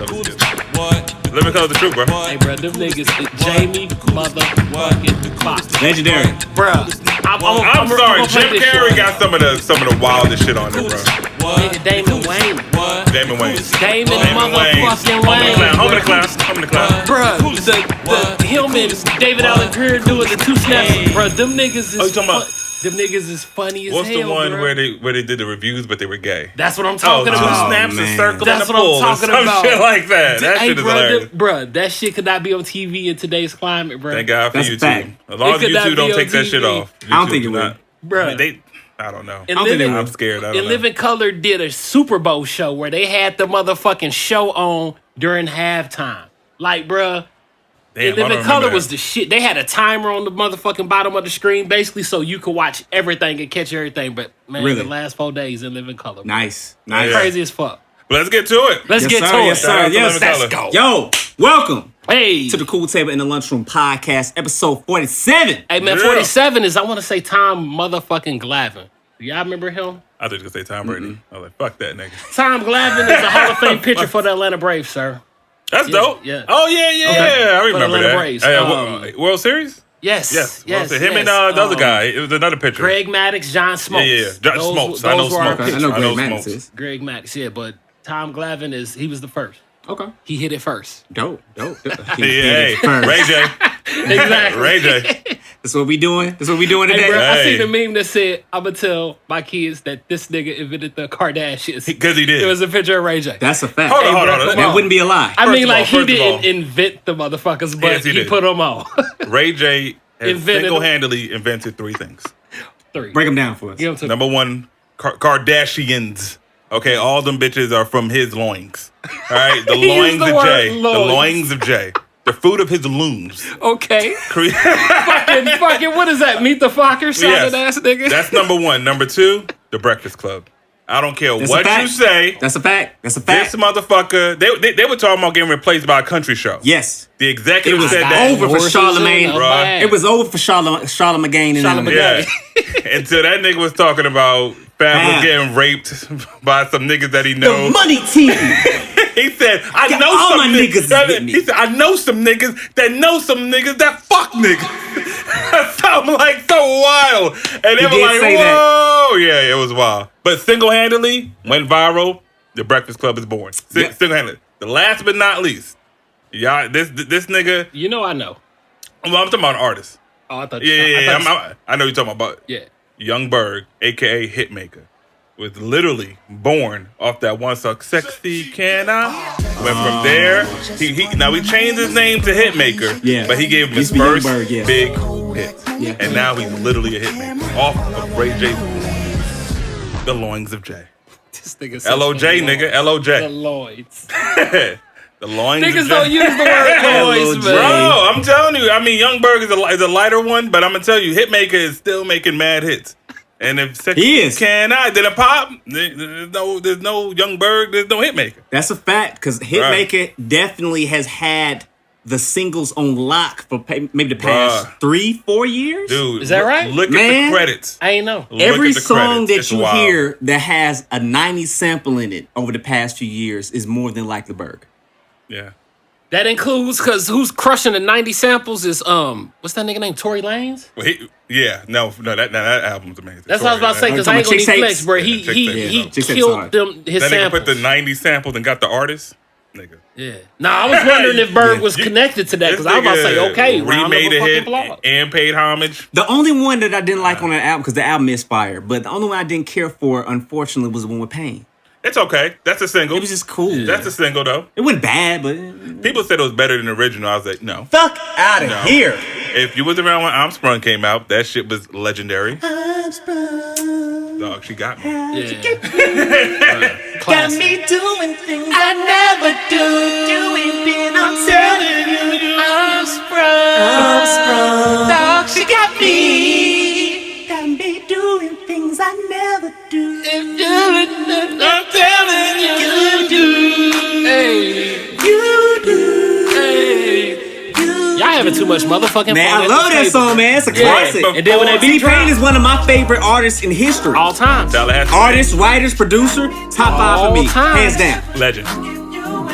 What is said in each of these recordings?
Color's good. Living Color's the truth, bro. Hey, bro, them niggas, Jamie motherfucking Foxx. Legendary. Bro, I'm sorry, Jim Carrey got some of the wildest shit on there, bro. Nigga, Damon Wayne. Damon Wayne. Damon motherfucking Wayne. Home of the Clown. Bruh, him and David Allen Greer doing the two snaps. Bruh, them niggas is you talking about? Them niggas is funny as hell. What's the one bro. where they did the reviews but they were gay? That's what I'm talking about. Two snaps and circle That's in what the I'm pool. talking Some about. shit like that. That shit is hilarious. Bruh, that shit could not be on TV in today's climate, bruh. Thank God for That's a fact. YouTube. As long as YouTube don't take that shit off. I don't think it will. Bruh. I don't know. I'm scared. I don't and know. Living Color did a Super Bowl show where they had the motherfucking show on during halftime. Like, bruh, Damn, Living Color was the shit. They had a timer on the motherfucking bottom of the screen, basically, so you could watch everything and catch everything. But, man, Really? the last 4 days in Living Color. Nice. Crazy as fuck. Let's get to it. Let's get to it. Yes, sir. Yes, Let's go. Yo, welcome Hey. to the Cool Table in the Lunchroom podcast, episode 47. Hey, man, Yeah. 47 is, I want to say, Tom motherfucking Glavine. Do y'all remember him? I thought you were going to say Tom Brady. I was like, fuck that nigga. Tom Glavine is a Hall of Fame pitcher for the Atlanta Braves, sir. That's dope. Yeah. Oh, yeah. Okay. I remember Atlanta that. Braves. World Series? Yes. Yes. Him and the other guy. It was another pitcher. Greg Maddux, John Smokes. Yeah. John Smokes. I know those were our Smokes. I pitchers. know I know Greg Smokes. Maddux is. Greg Maddux, yeah, but Tom Glavine he was the first. Okay. He hit it first. Dope. Hey, Ray J. Exactly. Ray J. That's what we doing. That's what we doing today. Hey, bro, I Hey. seen a meme that said, I'm going to tell my kids that this nigga invented the Kardashians. Because he did. It was a picture of Ray J. That's a fact. Hold on. bro, That wouldn't be a lie. I mean, like, he first of all- didn't invent the motherfuckers, but Yes, he he did. put them on. Ray J has Invented- single-handedly invented 3 things. 3. Break them down for us. Give 'em to Number 1, Kardashians. Okay, all them bitches are from his loins. All right, the He used loins the of word Jay. The loins. loins of Jay. The fruit of his loins. Okay. Cre- fucking, what is that? Meet the Focker sounding ass nigga? That's number 1. Number 2, The Breakfast Club. I don't care That's a what fact. you say. That's a fact. That's a This fact. motherfucker, they were talking about getting replaced by a country show. Yes. The executive It was said that. over for Horses Charlemagne. and a Bruh. bag. It was over for Charlemagne and them. Charlemagne. Yeah. Until that nigga was talking about Fab was Fab. getting raped by some niggas that he The knows. money team. He said, I Got know all some my niggas that, with me. he said, I know some niggas that know some niggas that fuck niggas. Something like so wild. And they He were did like, say that. whoa. Yeah, it was wild. But single-handedly, went viral. The Breakfast Club is born. Yeah. Single-handedly. The last but not least, y'all, this nigga, You know I know. well, I'm talking about an artist. Oh, I thought I know you're talking about. Yeah. Young Berg, a.k.a. Hitmaker, was literally born off that one song, Sexy Can I? Went from there, he changed his name to Hitmaker, Yeah. but he gave him his Used to be Young first Berg, yeah. big hit. Yeah. And now he's literally a hitmaker off of Ray J's The Loins of Jay. This nigga said L.O.J., the nigga, Lloyds. L.O.J. The Lloyds. The Loins of Niggas Jay. don't use the word Lloyds, L.O.J. Bro, man. I'm telling you. I mean, Young Berg is a lighter one, but I'm gonna tell you, Hitmaker is still making mad hits. And if Sexy He is. Can I, then a pop, there's no Young Berg, there's no Hitmaker. That's a fact, because Hitmaker definitely has had the singles on lock for maybe the past 3-4 years. Dude, Is that right? Look at Man. the credits. I ain't know. Look Every at the song credits. that It's you wild. hear that has a 90s sample in it over the past few years is more than likely Berg. Yeah. That includes, because who's crushing the 90 samples is, what's that nigga name? Tory Lanez? Well, that album's amazing. That's what I was about to say, because I ain't gonna Chicks need Tapes? flex, bro. Yeah, He Chicks Tapes. he Chicks Tapes killed hard. them, his That nigga samples. put the 90s sampled and got the artist. Nigga. Yeah. Nah, I was wondering if Berg was You- connected to that, This because I was about to say, nigga okay, round remade of a fucking hit applause. and paid homage. The only one that I didn't like on that album, because the album is fire, but the only one I didn't care for, unfortunately, was the one with Pain. It's okay. That's a single. It was just cool. That's a single though. It wasn't bad, but People said it was better than the original. I was like, no. fuck out of No. here. If you was around when I'm Sprung came out, that shit was legendary. I'm sprung. Dog, she got me. Yeah. Got Classic. me doing things I never do. Doing being I'm telling you, I'm sprung. Dog, she got me. Got me doing things I never do. I'm telling you, do. Hey. You do. Hey. Y'all having too much motherfucking Man, fun I at love this that table. song, man. It's a Yeah, classic. but And then when they beat T-Pain drop, is one of my favorite artists in history. all time. Tallahassee. Artist, writers, producer, top 5 for All me, time. hands down. Legend.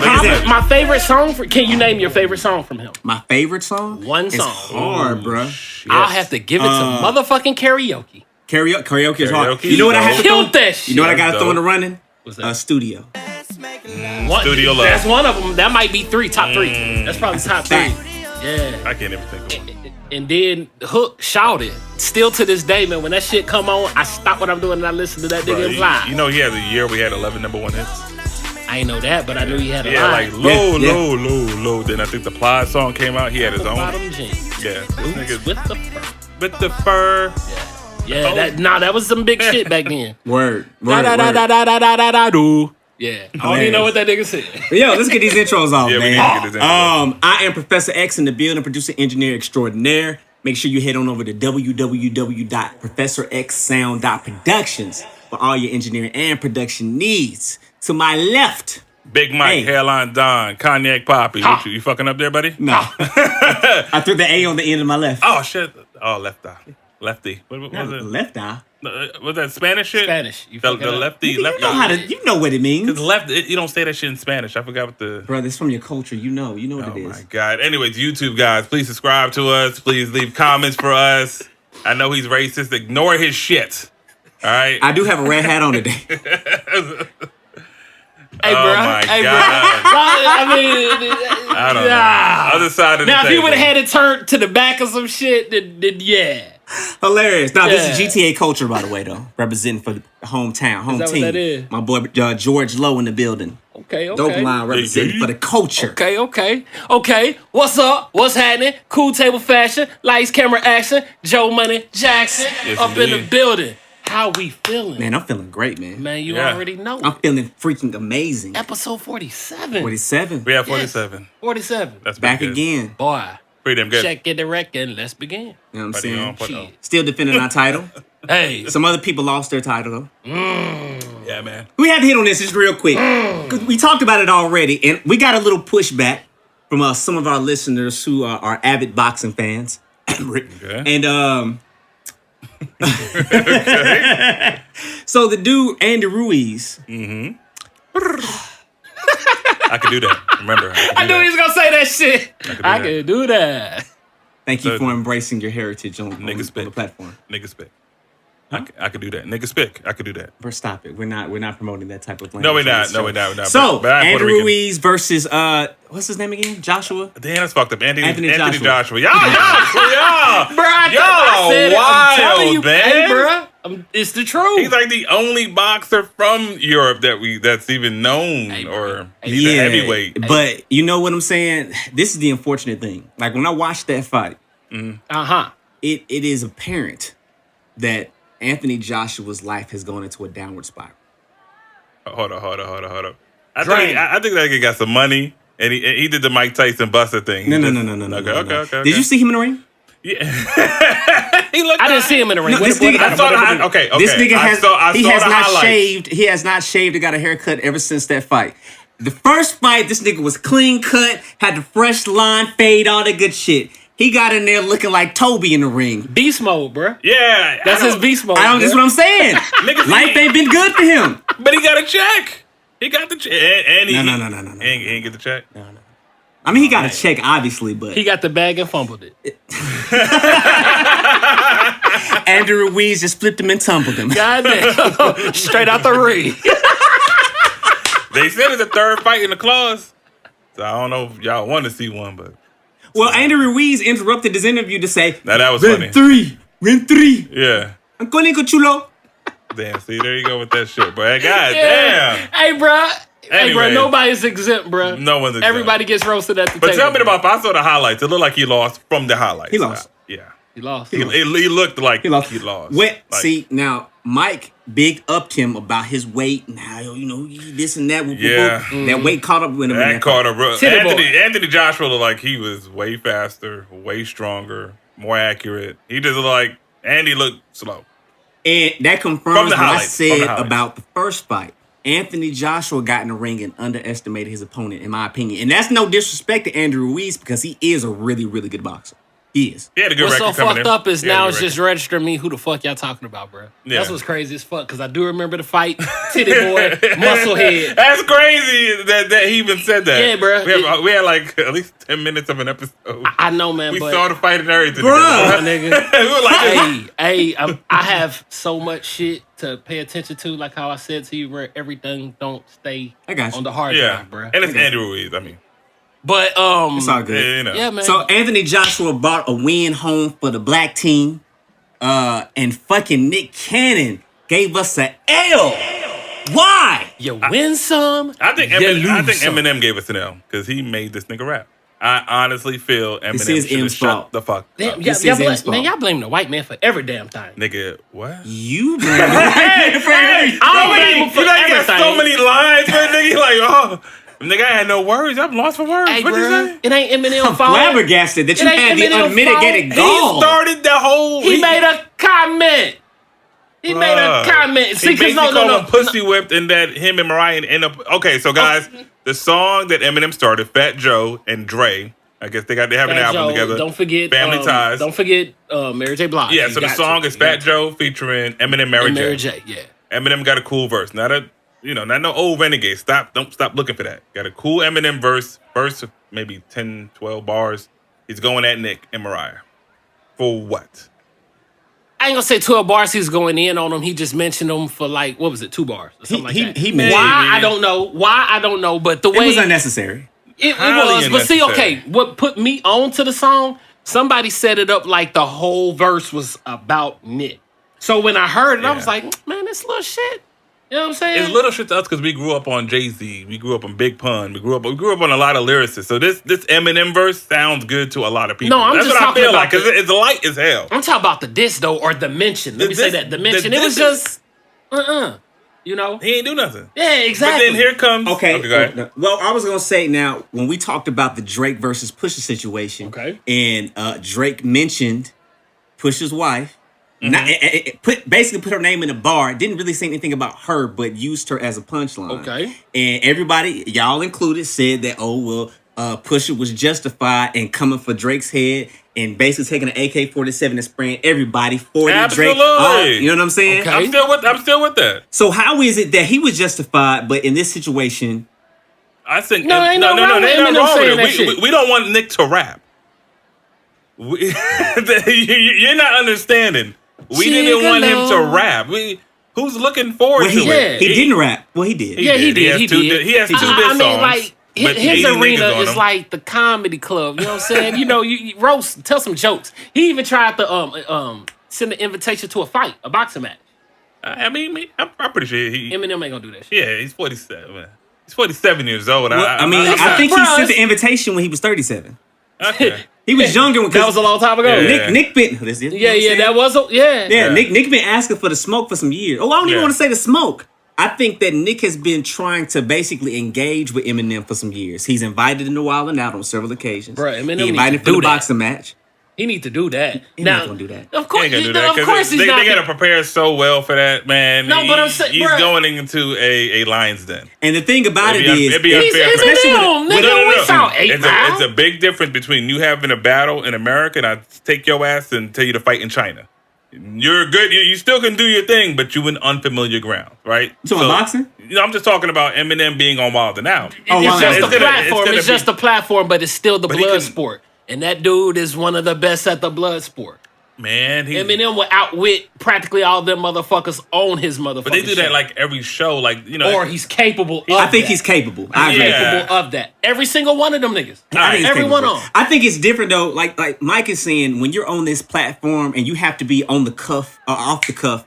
My favorite song. Can you name your favorite song from him? My favorite song? One It's song. hard, bro. I'll have to give it to motherfucking karaoke. Karaoke is hard. Karaoke You know what I have to Killed throw? that shit. You know what I got to That's throw in the dope. running? What's that? Studio. Studio Love. That's one of them. That might be top three. That's probably top three. fact. Yeah. I can't even think of one. And then Hook shouted. Still to this day, man, when that shit come on, I stop what I'm doing and I listen to that nigga Bro, live. you know he had a year we had 11 number one hits. I ain't know that, but I knew he had a Yeah, line. like low, Yeah. low. Then I think the Plies song came out. He had his own. Bottom jeans. Yeah, this nigga With the fur. with the fur. Yeah, Oh. that was some big shit back then. Word. Da da da da da da da da da do. Yeah, I don't even know what that nigga said. But yo, let's get these intros off, Yeah, we man. need to get this intro I am Professor X in the building, producer, engineer extraordinaire. Make sure you head on over to www.professorxsound.productions for all your engineering and production needs. To my left, Big Mike, Hey. Hairline Don, Cognac Poppy. Ha. What you fucking up there, buddy? no, I threw the A on the end of my left. Oh shit. Oh, lefty. What was Not it? left eye. Was that Spanish shit? Spanish. You The fucking up. lefty. You Left know how to. You know what it means, Cause left. You don't say that shit in Spanish. I forgot what the. bro. This from your culture. You know what Oh it is. my god. Anyways, YouTube guys, please subscribe to us. Please leave comments for us. I know he's racist. Ignore his shit. All right. I do have a red hat on today. Hey, bro. Oh my Hey, bro. god. I mean, I don't nah. know. Other side of the Now, if table. he would have had it turned to the back of some shit, then yeah. Hilarious. Now, this is Yeah. GTA culture, by the way, though. Representing for the home that team. what that is? My boy George Lowe in the building. Okay. Dope line representing for the culture. Okay. What's up? What's happening? Cool table fashion, lights, camera, action. Joe Money Jackson Yes, up in the indeed. building. How we feeling? Man, I'm feeling great, man. Man, you Yeah. already know. I'm feeling freaking amazing. Episode 47. 47. We have 47. 47. That's Back pretty good. again. Boy, Pretty damn good. check it and reckon. Let's begin. You know what I'm Buddy, saying? put Shit. on. Still defending our title. Hey. Some other people lost their title, though. Yeah, man. We had to hit on this just real quick. 'Cause we talked about it already, and we got a little pushback from some of our listeners who are avid boxing fans. Okay. And so the dude Andy Ruiz, I could do that. Remember. I knew he was going to say that shit. I that. can do that. thank you So- for embracing your heritage on Nigga the spit. platform. Nigga spit. I could do that. Nigga spit. I could do that. But stop it. We're not promoting that type of language. No, we're on not. this No, show. we're not. We're not. So But I'm Andy Puerto Rican. Ruiz versus what's his name again? Joshua. Damn, that's fucked up. Anthony Anthony Joshua. Joshua. Y'all, Bro, y'all said it. I'm telling wild, you, man. hey, bro, it's the truth. He's like the only boxer from Europe that's even known, Hey, or hey, he's a heavyweight. But you know what I'm saying? This is the unfortunate thing. Like when I watched that fight, Uh-huh. it is apparent that Anthony Joshua's life has gone into a downward spiral. Hold on. I Drain. think that guy got some money, and he did the Mike Tyson Buster thing. No. Okay. Did you see him in the ring? Yeah. He looked. I didn't see him in the ring. No, this What- nigga- what- I saw the what- okay. This nigga has I he saw has the not highlights. shaved. He has not shaved and got a haircut ever since that fight. The first fight, this nigga was clean cut, had the fresh line, fade, all that good shit. He got in there looking like Toby in the ring. Beast mode, bro. Yeah, That's I his don't- beast mode. I don't. That's what I'm saying. Niggas- Life ain't been good for him. But he got a check. He got the check, and he No. He ain't get the check. I mean, he got a check, obviously, but He got the bag and fumbled it. Andrew Ruiz just flipped him and tumbled him. Goddamn. Straight out the ring. They said it's the third fight in the clause, so I don't know if y'all want to see one, but Well, Andrew Ruiz interrupted his interview to say, now that was funny. Round three. Yeah. I'm calling you chulo. Damn. See, there you go with that shit, bro. God damn. Hey, bro. Hey, bro. Anyway. Nobody's exempt, bro. No one's exempt. Everybody gets roasted at the But table. tell me about. I saw the highlights. It looked like he lost from the highlights. He lost. Yeah. He lost. He looked like He lost. He lost. Wait, Like, see, now, Mike big upped him about his weight. Now, this and that. Yeah. That weight caught up with him. in that that caught fight. a Titty boy. Anthony Joshua looked like he was way faster, way stronger, more accurate. He just looked like Andy looked slow. And that From confirms the what I highlights, from the said highlights. about the first fight. Anthony Joshua got in the ring and underestimated his opponent, in my opinion. And that's no disrespect to Andrew Ruiz because he is a really, really good boxer. He is. He had a good What's so record coming fucked in. up is He had a now good it's just record. registering me who the fuck y'all talking about, bro. Yeah. That's what's crazy as fuck, because I do remember the fight. Titty boy, musclehead. That's crazy that he even said that. Yeah, bro. We had like at least 10 minutes of an episode. I know, man, We but saw the fight and everything. Bruh. my together. nigga. We were like, I have so much shit to pay attention to, like how I said to you, where everything don't stay I got you. on the hard yeah. drive, bro. And it's Andy Ruiz. I mean, But It's all good. yeah, you know. yeah, man. So Anthony Joshua brought a win home for the black team. And fucking Nick Cannon gave us an L. Why? you win some. I think you lose some. Eminem gave us an L because he made this nigga rap. I honestly feel This Eminem is should have M's shut fault. the fuck Damn, up. This y'all is M's man, fault. y'all blame the white man for every damn thing. Nigga, what? You blame the white man for everything. I don't blame him for You know, you got everything. so many lines, man. Nigga, you like, oh, nigga, I had no words. I'm lost for words. Hey, What you bro, say? it ain't Eminem I'm fault. flabbergasted that you It ain't had the Eminem's unmitigated fault. He gall. started the whole. He made a comment. He made a comment. See, He because basically no. called him pussy whipped, and that him and Mariah end up. Okay, so guys, the song that Eminem started, Fat Joe and Dre. I guess they have an Fat album Joe, together. Don't forget Family Ties. Don't forget Mary J. Blige. Yeah, You so the got song to. is You Fat got to. Joe featuring Eminem, Mary And J. Mary J. Yeah. Eminem got a cool verse. Not no old renegade. Don't stop looking for that. Got a cool Eminem verse of maybe 10, 12 bars. He's going at Nick and Mariah. For what? I ain't gonna say 12 bars. He's going in on them. He just mentioned them for like, what was it, 2 bars or something like that. he mentioned Why it. I don't know. Why I don't know. But the it way was unnecessary. it Highly was. But see, unnecessary. okay, what put me on to the song? Somebody set it up like the whole verse was about Nick. So when I heard it, I was Yeah. like, man, this little shit. You know what I'm saying? It's little shit to us because we grew up on Jay-Z. We grew up on Big Pun. We grew up on a lot of lyricists. So this Eminem verse sounds good to a lot of people. No, I'm That's just what I talking feel about like because it's light as hell. I'm talking about the diss though, or the mention. Let me say that. The mention. It was just, you know? He ain't do nothing. Yeah, exactly. But then here comes. Okay. go ahead. Well, I was gonna say now when we talked about the Drake versus Pusha situation. Okay. And Drake mentioned Pusha's wife. Not, basically put her name in a bar. Didn't really say anything about her, but used her as a punchline. Okay. And everybody, y'all included, said that Pusha was justified in coming for Drake's head and basically taking an AK-47 and spraying everybody 40 Drake. Absolutely. You know what I'm saying? Okay. I'm still with that. So how is it that he was justified, but in this situation, I think No, ain't no, nothing wrong with ain't nothing Eminem wrong saying with that it. shit. We don't want Nick to rap. You're not understanding. We didn't want him to rap. Who's looking forward well, to Yeah. it? he didn't rap. Well, he did. Yeah, he did. He did. He has two diss I mean, songs. like with his 80 niggas arena on is them. like the comedy club. You know what I'm saying? You roast, tell some jokes. He even tried to send an invitation to a fight, a boxing match. I mean, I'm pretty sure he. Eminem ain't gonna do that shit. Yeah, he's 47. Man. He's 47 years old. Well, I think he Bruh, sent the invitation when he was 37. Okay. He was younger when That was a long time ago. Yeah. Nick been. That was yeah. Yeah, Nick been asking for the smoke for some years. Oh, I don't even Yeah. want to say the smoke. I think that Nick has been trying to basically engage with Eminem for some years. He's invited him to Wild 'N Out on several occasions. Bruh, Eminem he need invited to him for the do that. boxing match. He need to do that. He now, not gonna do that. Of course, Ain't gonna do that of course he's they not. gotta prepare so well for that, man. No, but I'm saying, he's bruh. going into a lion's den. And the thing about It'd it be is, it'd be He's unfair for especially Eminem, with- nigga. We saw 8 Mile. It's a big difference between you having a battle in America and I take your ass and tell you to fight in China. You're good. You still can do your thing, but you in unfamiliar ground, right? You talking boxing? I'm just talking about Eminem being on Wild 'N Out. Oh, It's wow. just It's a gonna- platform. gonna It's be- just a platform, but it's still the But he blood can- sport. And that dude is one of the best at the blood sport. Man, Eminem will outwit practically all them motherfuckers on his motherfucking but they do that show. like every show, like Or he's capable of I think that. he's capable. I agree. Yeah. Capable of that. Every single one of them niggas. I think he's Everyone capable. on. I think it's different though. Like Mike is saying, when you're on this platform and you have to be on the cuff or off the cuff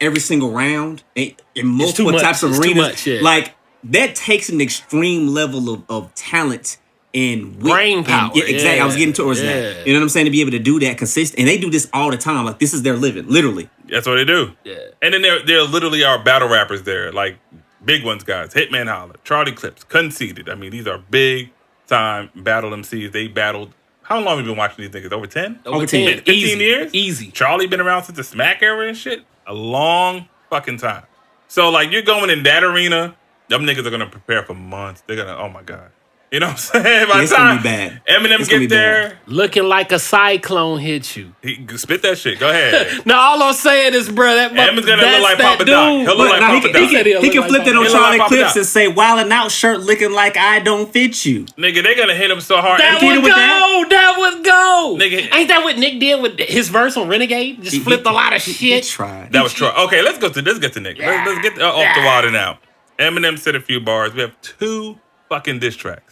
every single round in multiple much. types of It's too arenas, much, yeah. like that takes an extreme level of talent and wit Brain and- power, yeah, exactly. I was getting towards yeah. that. You know what I'm saying? To be able to do that consistent, and they do this all the time. Like this is their living, literally. That's what they do. Yeah. And then there literally are battle rappers there, like big ones, guys. Hitman Holla, Charlie Clips, Conceited. I mean, these are big time battle MCs. They battled. How long have we been watching these niggas? Over 10? Over 10. 10. 15 Easy. years? Easy. Charlie been around since the Smack era and shit. A long fucking time. So like you're going in that arena, them niggas are gonna prepare for months. They're gonna, oh my God. You know what I'm saying? By It's the gonna time be bad. Eminem It's gonna get be there, Looking like a cyclone hit you. he spit that shit. Go ahead. No, all I'm saying is, bro, that Eminem's gonna that's look like that Papa Doc. dude. He'll look But like now Papa Doc. he can flip that on Doc. Charlie Papa Clips Doc. and say, "Wildin' out shirt looking like I don't fit you." Nigga, they're gonna hit him so hard. That And would with go. that? That would go. Nigga. Ain't that what Nick did with his verse on Renegade? Just flipped a lot of He shit. tried. that was true. Okay, let's get to Nick. Let's get off the water now. Eminem said a few bars. We have 2 fucking diss tracks.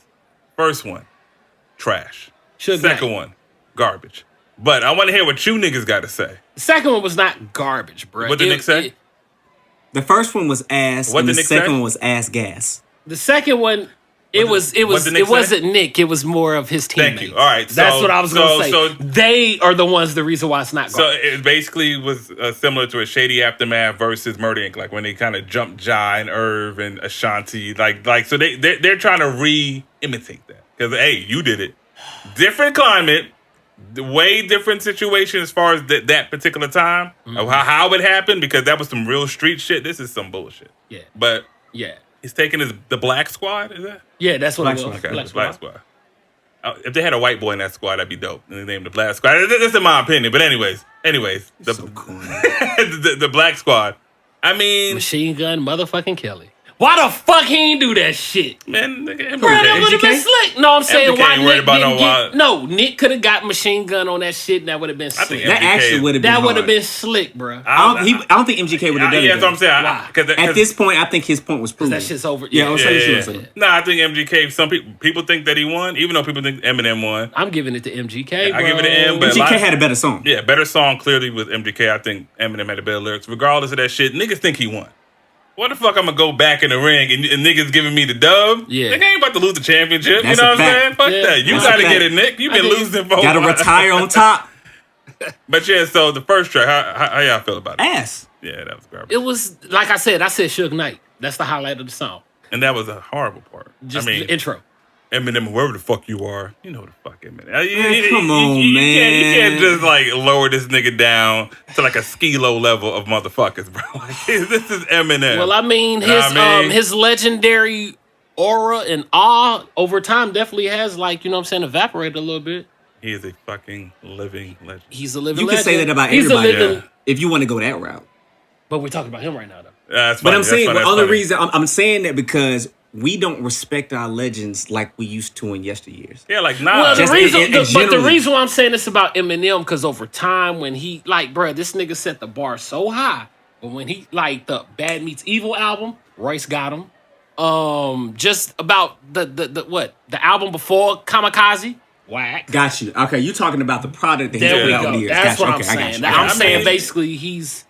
First one, trash. Suge Second Knight. one, garbage. But I want to hear what you niggas got to say. The second one was not garbage, bro. What did Nick say? The first one was ass, What and the did Nick second say? one was ass gas. The second one, it what did Nick it say? wasn't Nick. It was more of his teammates. Thank you. All right, That's so- what I was gonna say. so- They are the ones. The reason why it's not So garbage. it basically was similar to a Shady Aftermath versus Murder Inc. Like when they kind of jumped Jai and Irv and Ashanti. Like so they're trying to re-imitate that. Because, hey, you did it. Different climate. Way different situation as far as that particular time. Of how it happened. Because that was some real street shit. This is some bullshit. Yeah. But Yeah, he's taking the Black Squad, is that? yeah, that's what Black it was. Squad. Okay, Black Squad. If they had a white boy in that squad, that'd be dope. And they named the Black Squad. That's in my opinion. But anyways, the, So corny. the Black Squad. I mean, Machine Gun, motherfucking Kelly. Why the fuck he ain't do that shit? man, nigga, Bro, that would have been MGK? slick. No, I'm saying MGK why ain't worried Nick about didn't no get. wild- No, Nick could have got Machine Gun on that shit, and that would have been I slick. think That MGK actually would have been That would have hard. been slick, bro. I don't think MGK would have done Yeah, it. that's what I'm saying. Why? At this point, I think his point was proven. That shit's over. Yeah, I'll tell you Yeah. shit. Nah, I think MGK. Some people think that he won, even though people think Eminem won. I'm giving it to MGK. Bro. I give it to M, but MGK had a better song. Yeah, better song clearly with MGK. I think Eminem had the better lyrics. Regardless of that shit, niggas think he won. What the fuck I'm gonna go back in the ring and niggas giving me the dub? Yeah. Nigga ain't about to lose the championship. That's you know a what I'm fact. saying? Fuck Yeah. that. You That's gotta a get fact. it, Nick. You've been I think- losing for a Got to while. retire on top. But yeah, so the first track, how y'all feel about it? Ass. Yeah, that was garbage. It was like I said Suge Knight. That's the highlight of the song. And that was a horrible part. Just I mean, the intro. Eminem, wherever the fuck you are, you know who the fuck Eminem. come on, you man. You can't just like lower this nigga down to like a ski-low level of motherfuckers, bro. Like, this is Eminem. Well, I mean, You know what I mean? his legendary aura and awe over time definitely has, like, you know what I'm saying, evaporated a little bit. He is a fucking living legend. He's a living You can legend. say that about He's everybody a living, Yeah. if you want to go that route. but we're talking about him right now, though. That's But funny, I'm saying that's the funny, other that's reason I'm saying that because we don't respect our legends like we used to in yesteryears. funny. Yeah, like nah. Well, the Just reason, in but the general. reason why I'm saying this about Eminem, because over time, when he, like, bruh, this nigga set the bar so high. But when he, like, the Bad Meets Evil album, Royce got him. Just about the album before Kamikaze, whack. Got you. Okay, you talking about the product that he There put we out go. over the years. That's Got you. what Okay, I'm I got saying. you. I'm I saying mean- basically he's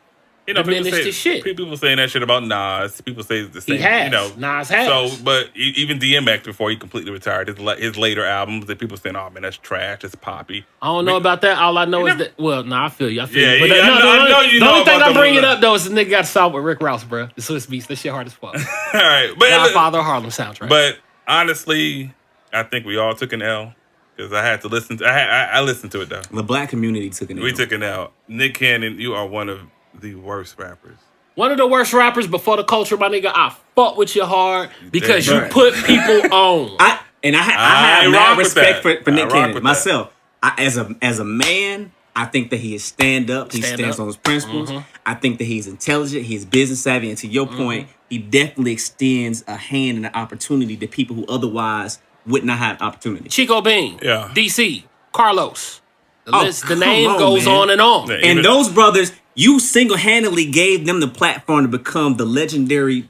people diminished say his shit. People saying that shit about Nas. People say the same. He has. You know, Nas has. So, but even DMX before he completely retired, his later albums that people saying, "Oh man, that's trash. That's poppy." I don't know about that. All I know is never- that. Well, I feel you. I feel Yeah, you. But yeah, I know you the know only thing about I'm the bringing one- up though is the nigga got solved with Rick Ross, bro. The Swiss Beats. That shit hard as fuck. All right, but Godfather Harlem soundtrack. But honestly, I think we all took an L because I had to listen. I listened to it though. The black community took it. We took an L. Nick Cannon, you are one of the worst rappers. one of the worst rappers before the culture, my nigga. I fought with you hard because you Right. put people on. I have rock mad with respect that. for I Nick rock Cannon with myself. As a man, I think that he is stand up. He Stand stands up. on his principles. I think that he's intelligent. He's business savvy. And to your point, he definitely extends a hand and an opportunity to people who otherwise would not have opportunity. Chico Bean, Yeah. DC, Carlos. The Oh, list, the come name on, goes man. on and on. Yeah. And Even- those brothers, you single-handedly gave them the platform to become the legendary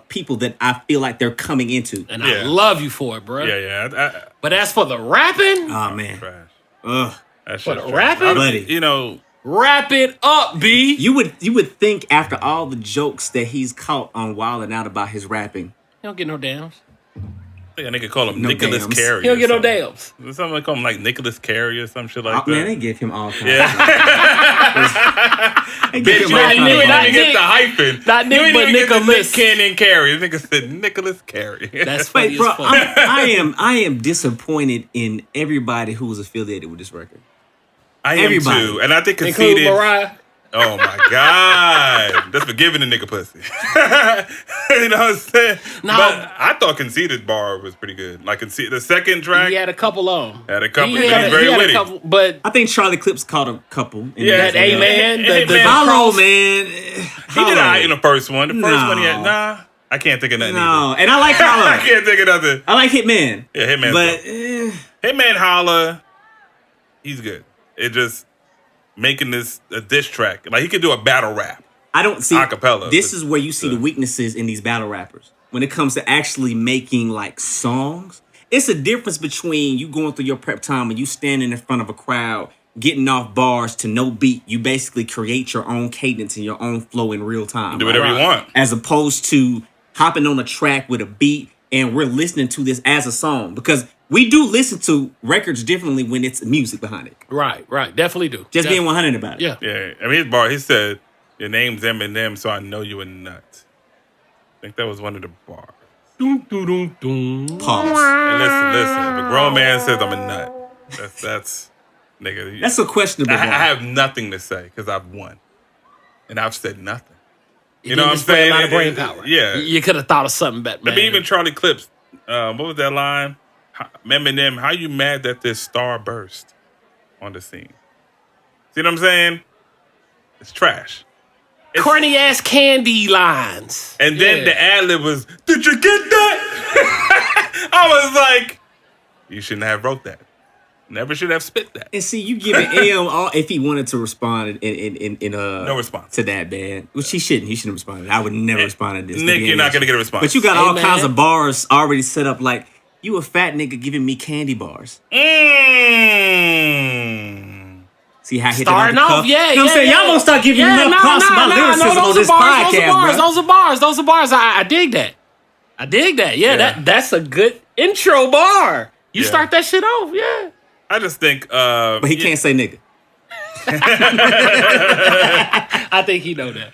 people that I feel like they're coming into. And Yeah. I love you for it, bro. Yeah. But as for the rapping, Oh man, Trash. ugh. That For shit's the trash. rapping? Buddy. You know, wrap it up, B. You would think after all the jokes that he's caught on Wildin' Out about his rapping, He don't get no dams. I think a nigga call him No Nicholas dams. Carey. He don't or get no something. dams. Something like call him like Nicholas Carey or some shit like oh, that. man, they give him all kinds. Yeah. They Bitch, give you him all ain't kinds even of not get Nick. the hyphen. Not Nick, you ain't but even get the Nicholas. Nick Cannon Carey. The nigga said Nicholas Carey. That's funny Wait, bro, as fuck. I am disappointed in everybody who was affiliated with this record. I am everybody. too. And I think Include conceded. Mariah. Oh my God. That's for giving a nigga pussy. You know what I'm saying? No. But I thought Conceited bar was pretty good. Like the second track He had a couple of them. had a couple. He He's had very a witty. couple, but I think Charlie Clips caught a couple. In Yeah, that Amen, the Hollow, cross- man. He did alright in the first one. The first one he had I can't think of nothing No, either. and I like I Hollow. can't think of nothing. I like Hitman. Yeah, Hitman's But Hitman Holla, he's good. It just making this a diss track. Like he could do a battle rap. I don't see Acapella. This is where you see the weaknesses in these battle rappers. When it comes to actually making like songs, it's a difference between you going through your prep time and you standing in front of a crowd, getting off bars to no beat. You basically create your own cadence and your own flow in real time. Do whatever you want. As opposed to hopping on a track with a beat and we're listening to this as a song. Because we do listen to records differently when it's music behind it. right, definitely do. Just being 100 about it. Yeah. Yeah, I mean his bar. He said, "Your name's Eminem, so I know you a nut." I think that was one of the bars. Doom, doom, doom, doom. Pause. And listen. If a grown man says I'm a nut, that's nigga. That's a questionable I bar. have nothing to say because I've won, and I've said nothing. You You know what I'm display saying? A lot of brain power. Yeah. You could have thought of something better, man. But even Charlie Clips, what was that line? Eminem, how you mad that this star burst on the scene? See what I'm saying? It's trash. It's- corny ass candy lines. And then the ad-lib was, did you get that? I was like, you shouldn't have wrote that. Never should have spit that. And see, you giving M all if he wanted to respond in No response. to that, man. Which he shouldn't. He shouldn't respond. I would never respond to this. Nick, you're not going to get a response. But you got Hey, all man. kinds of bars already set up. Like you a fat nigga giving me candy bars. See how I hit Starting it off the off, cuff? yeah, You know what I'm saying? Y'all gonna start giving me enough props about lyricism on this podcast, bro. Those are bars. I dig that. Yeah, that's a good intro bar. You Yeah. start that shit off, yeah. I just think... But he can't say nigga. I think he know that.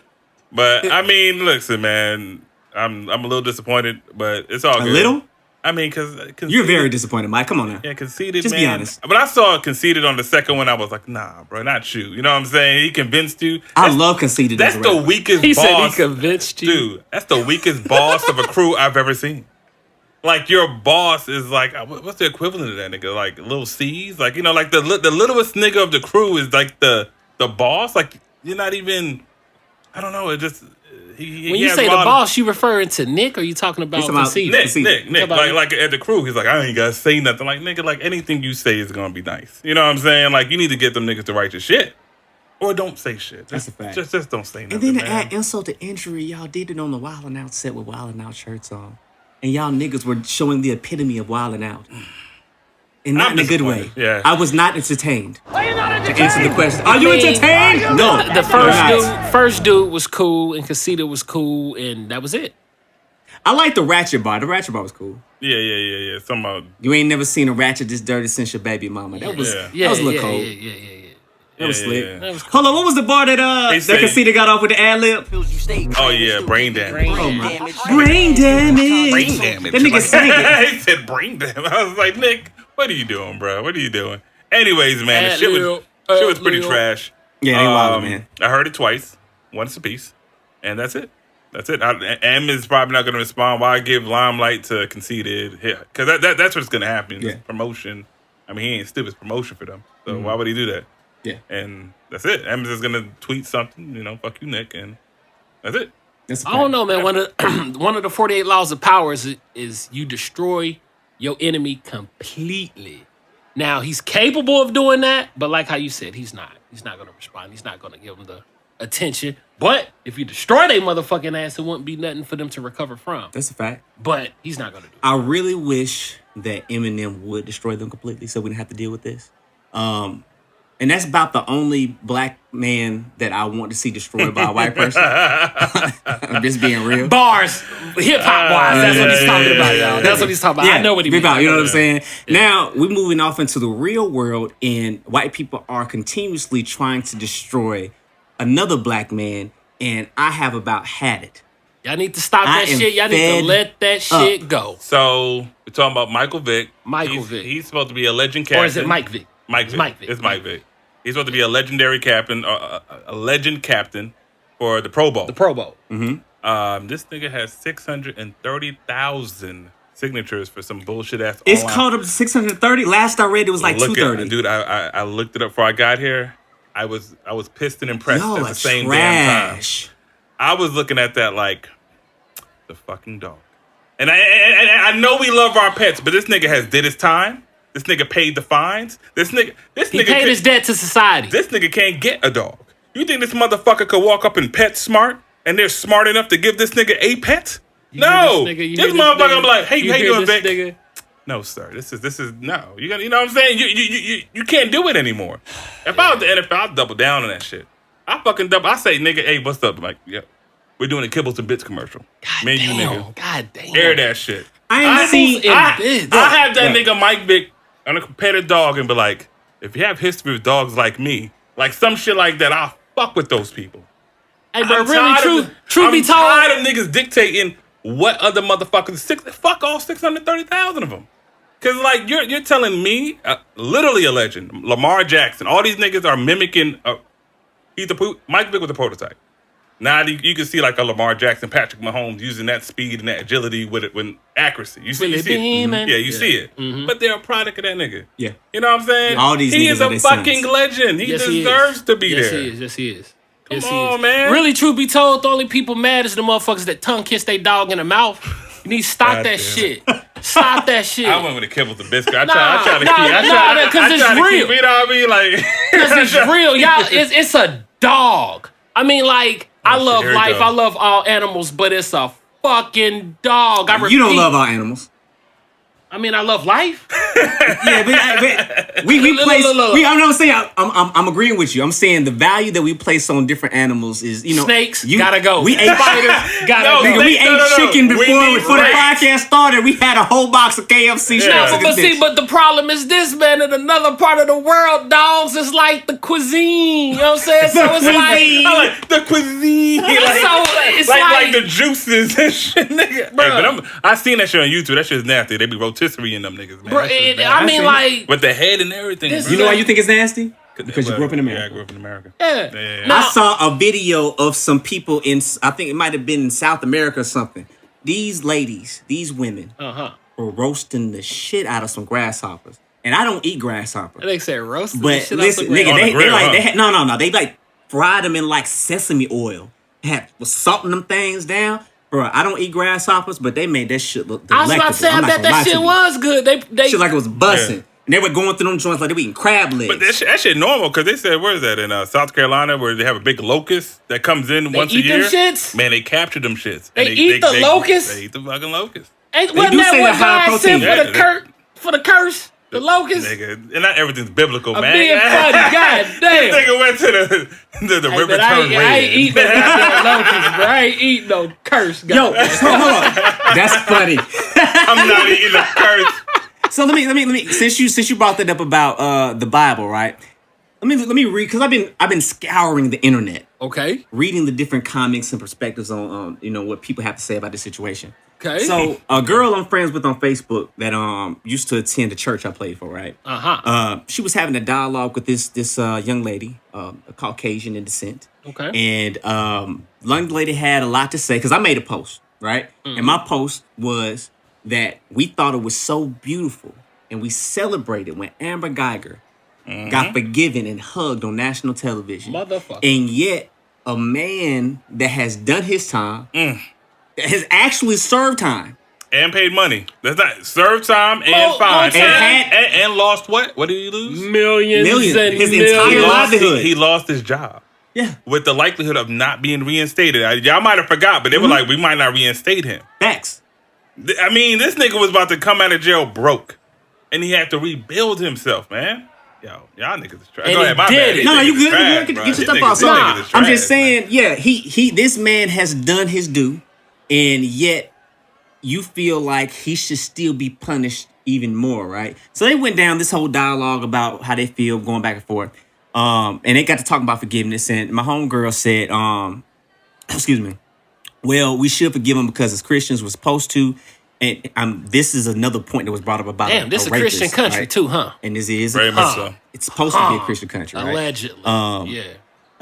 But, I mean, listen, man. I'm a little disappointed, but it's all A good. little? I mean, because... You're very disappointed, Mike. Come on now. Yeah, Conceited, Just man. be honest. But I saw Conceited on the second one. I was like, nah, bro, not you. You know what I'm saying? He convinced you. I love Conceited. That's as a the rapper. weakest He boss. said he convinced you. Dude, that's the weakest boss of a crew I've ever seen. Like, your boss is like, what's the equivalent of that nigga? Like, little C's? Like, you know, like the littlest nigga of the crew is like the boss. Like, you're not even, I don't know, it just, he When you has say a the lot of- boss, you referring to Nick or you talking about He's talking about Conceited? Nick, Conceited. Nick, Talk about like at the crew, he's like, I ain't gotta say nothing. Like, nigga, like anything you say is gonna be nice. You know what I'm saying? Like, you need to get them niggas to write your shit, or don't say shit. That's a fact. Just don't say nothing. And then to man. add insult to injury, y'all did it on the Wildin' Out set with Wildin' Out shirts on. And y'all niggas were showing the epitome of Wildin' Out. And not I'm in a good way. disappointed, yeah. I was not entertained. To answer the question. Are you I mean, entertained? No. The you're not. first dude was cool and Conceited was cool and that was it. I like the Ratchet bar. The Ratchet bar was cool. Yeah. Some You ain't never seen a Ratchet this dirty since your baby mama. That was Yeah. that was a little cold. Yeah. That was slick. yeah. That was cool. Hold on, what was the bar that They that say- Conceited got off with the ad lib? Oh yeah, brain damage. Brain damage. Brain damage. That nigga Like- sang it. He said brain damage. I was like, Nick, what are you doing, bro? What are you doing? Anyways, man, the shit was pretty trash. Yeah, they wild, man. I heard it twice, once a piece, and that's it. That's it. M is probably not going to respond. Why give limelight to Conceited? Because that's what's going to happen. Yeah. Promotion. I mean, he ain't stupid. It's promotion for them. So why would he do that? Yeah. And that's it. M is going to tweet something, fuck you, Nick, and that's it. That's a I don't fact. know, man. One of the 48 laws of power is you destroy your enemy completely. Now he's capable of doing that, but like how you said, he's not. He's not going to respond. He's not going to give them the attention. But if you destroy their motherfucking ass, it wouldn't be nothing for them to recover from. That's a fact. But he's not going to do it. I really wish that Eminem would destroy them completely so we didn't have to deal with this. And that's about the only black man that I want to see destroyed by a white person. I'm just being real. Bars, hip hop wise. That's what he's talking about, y'all. That's what he's talking about. I know what he means. You know what I'm saying? Now, we're moving off into the real world, and white people are continuously trying to destroy another black man, and I have about had it. Y'all need to stop I that am shit. Y'all need fed to let that shit go. So we're talking about Michael Vick. Michael Vick. He's supposed to be a legend captain. Or is it Mike Vick? Mike Vick. Mike Vick. It's Mike Vick. He's supposed to be a legendary captain, a legend captain for the Pro Bowl. The Pro Bowl. This nigga has 630,000 signatures for some bullshit ass. It's online. called up to 630. Last I read, it was like 230. Dude, I looked it up before I got here. I was pissed and impressed Yo, at the that's same damn time. trash. I was looking at that like the fucking dog. And I know we love our pets, but this nigga has did his time. This nigga paid the fines. He nigga paid his debt to society. This nigga can't get a dog. You think this motherfucker could walk up and pet smart, and they're smart enough to give this nigga a pet? No, this motherfucker be like, hey, how you doing, Vic? No, sir. This is no. You know what I'm saying? You can't do it anymore. If I was the NFL, I'd double down on that shit. I say, nigga, hey, what's up? I'm like, yeah, we're doing a Kibbles and Bits commercial. Me and you, nigga. God damn. Air that shit. I have that nigga Mike Vick on a competitive dog and be like, if you have history with dogs like me, like some shit like that, I'll fuck with those people. Hey, but really, truth be told, I'm tired of niggas dictating what other motherfuckers. Fuck all 630,000 of them. Cause like you're telling me, literally a legend, Lamar Jackson. All these niggas are mimicking. Mike Vick was a prototype. Now you can see like a Lamar Jackson, Patrick Mahomes using that speed and that agility with accuracy. You see it. Yeah, you see it. Mm-hmm. But they're a product of that nigga. Yeah. You know what I'm saying? All these he niggas is a fucking legend. He deserves to be there. Yes, he is. Come on, man. Really, truth be told, the only people mad is the motherfuckers that tongue kiss their dog in the mouth. You need to stop that shit. Stop that shit. I went with the Kibbles and Biscuit. I try to because it's real. You know what I mean? Like, because it's real, y'all. It's a dog. I mean, like, I love life. I love all animals, but it's a fucking dog. I repeat. You don't love all animals. I mean, I love life. Yeah, but we place. I'm not saying I'm agreeing with you. I'm saying the value that we place on different animals is snakes gotta go. We ate spiders gotta go. We ate chicken before the podcast started. We had a whole box of KFC. But the problem is this, man. In another part of the world, dogs is like the cuisine. You know what I'm saying? So it's like the cuisine. It's like the juices and shit, nigga. Hey, but I seen that shit on YouTube. That shit's nasty. They be rotisserie in them niggas, man. Bro, I mean, like, with the head and everything. You know why you think it's nasty? Because you grew up in America. Yeah, I grew up in America. Yeah. I saw a video of some people I think it might have been in South America or something. These ladies, these women, were roasting the shit out of some grasshoppers. And I don't eat grasshoppers. They said roasting the shit out of some grasshoppers. They like fried them in like sesame oil. Was salting them things down. Bro, I don't eat grasshoppers, but they made that shit look delectable. I was about to say, I bet that shit was good. They shit like it was busting. And they were going through them joints like they were eating crab legs. But that shit normal, because they said, where is that? In South Carolina, where they have a big locust that comes in once a year. They eat them shits? Man, they capture them shits. They eat the locust? They eat the fucking locust. Wasn't that what God said for the curse? The locust? Nigga, and not everything's biblical, man. Being funny, god damn. This nigga went to the river turned red. I ain't eat no locust, bro. I ain't eat no curse. Yo, hold on. That's funny. I'm not eating a curse. So let me since you brought that up about the Bible, right? Let me read, because I've been scouring the internet. Okay. Reading the different comics and perspectives on what people have to say about this situation. Okay. So a girl I'm friends with on Facebook that used to attend the church I played for, right? She was having a dialogue with this young lady, a Caucasian in descent. Okay. And young lady had a lot to say, because I made a post, right? Mm-hmm. And my post was that we thought it was so beautiful and we celebrated when Amber Geiger got forgiven and hugged on national television. Motherfucker. And yet a man that has done his time has actually served time and paid money. That's not served time and fine and lost what? What did he lose? Millions. And his entire livelihood. He lost his job. Yeah, with the likelihood of not being reinstated. Y'all might have forgot, but they were like, we might not reinstate him. Facts. I mean, this nigga was about to come out of jail broke, and he had to rebuild himself, man. Yo, y'all niggas is trash. Go ahead, my bad. No, you good. Get your stuff off. Nah, I'm just saying, yeah, this man has done his due. And yet, you feel like he should still be punished even more, right? So they went down this whole dialogue about how they feel, going back and forth. And they got to talk about forgiveness. And my homegirl said, excuse me, well, we should forgive him because as Christians we're supposed to. and this is another point that was brought up about Damn, this is a rapist, Christian country right? too, huh? And this is Very much so. It's supposed to be a Christian country, right? Allegedly.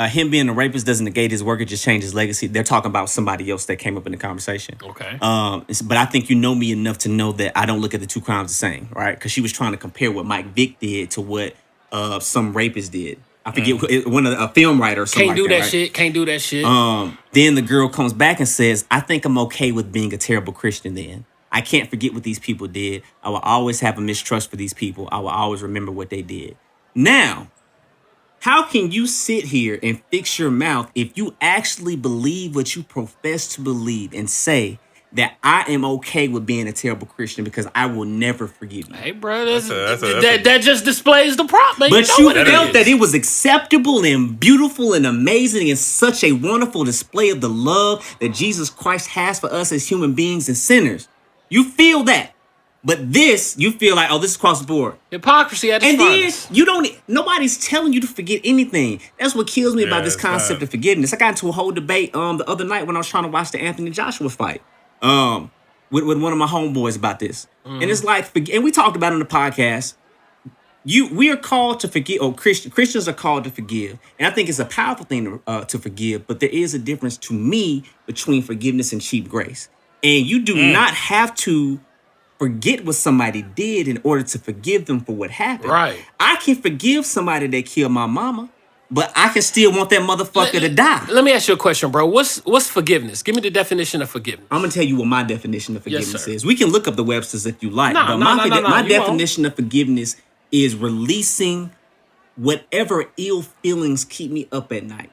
Him being a rapist doesn't negate his work; it just changes his legacy. They're talking about somebody else that came up in the conversation. Okay. But I think you know me enough to know that I don't look at the two crimes the same, right? Because she was trying to compare what Mike Vick did to what some rapist did. I forget a film writer or something. Can't do like that right? shit. Can't do that shit. Then the girl comes back and says, I think I'm okay with being a terrible Christian then. I can't forget what these people did. I will always have a mistrust for these people. I will always remember what they did. Now, how can you sit here and fix your mouth if you actually believe what you profess to believe and say that I am okay with being a terrible Christian because I will never forgive you? Hey, bro, That's that just displays the problem. But know you what it felt is. that it was acceptable and beautiful and amazing and such a wonderful display of the love that Jesus Christ has for us as human beings and sinners. You feel that. But this, you feel like, oh, this is across the board. Hypocrisy at its And then finest. nobody's telling you to forget anything. That's what kills me about this it's concept not. of forgiveness. I got into a whole debate the other night when I was trying to watch the Anthony Joshua fight with one of my homeboys about this. And it's like, and we talked about it on the podcast. We are called to forgive, or Christians are called to forgive. And I think it's a powerful thing to forgive, but there is a difference to me between forgiveness and cheap grace. And you do not have to forget what somebody did in order to forgive them for what happened. Right. I can forgive somebody that killed my mama, but I can still want that motherfucker to die. Let me ask you a question, bro. What's forgiveness? Give me the definition of forgiveness. I'm gonna tell you what my definition of Yes, forgiveness sir. is. We can look up the Webster's if you like, No, but no, my no, no, my you definition of forgiveness is releasing whatever ill feelings keep me up at night,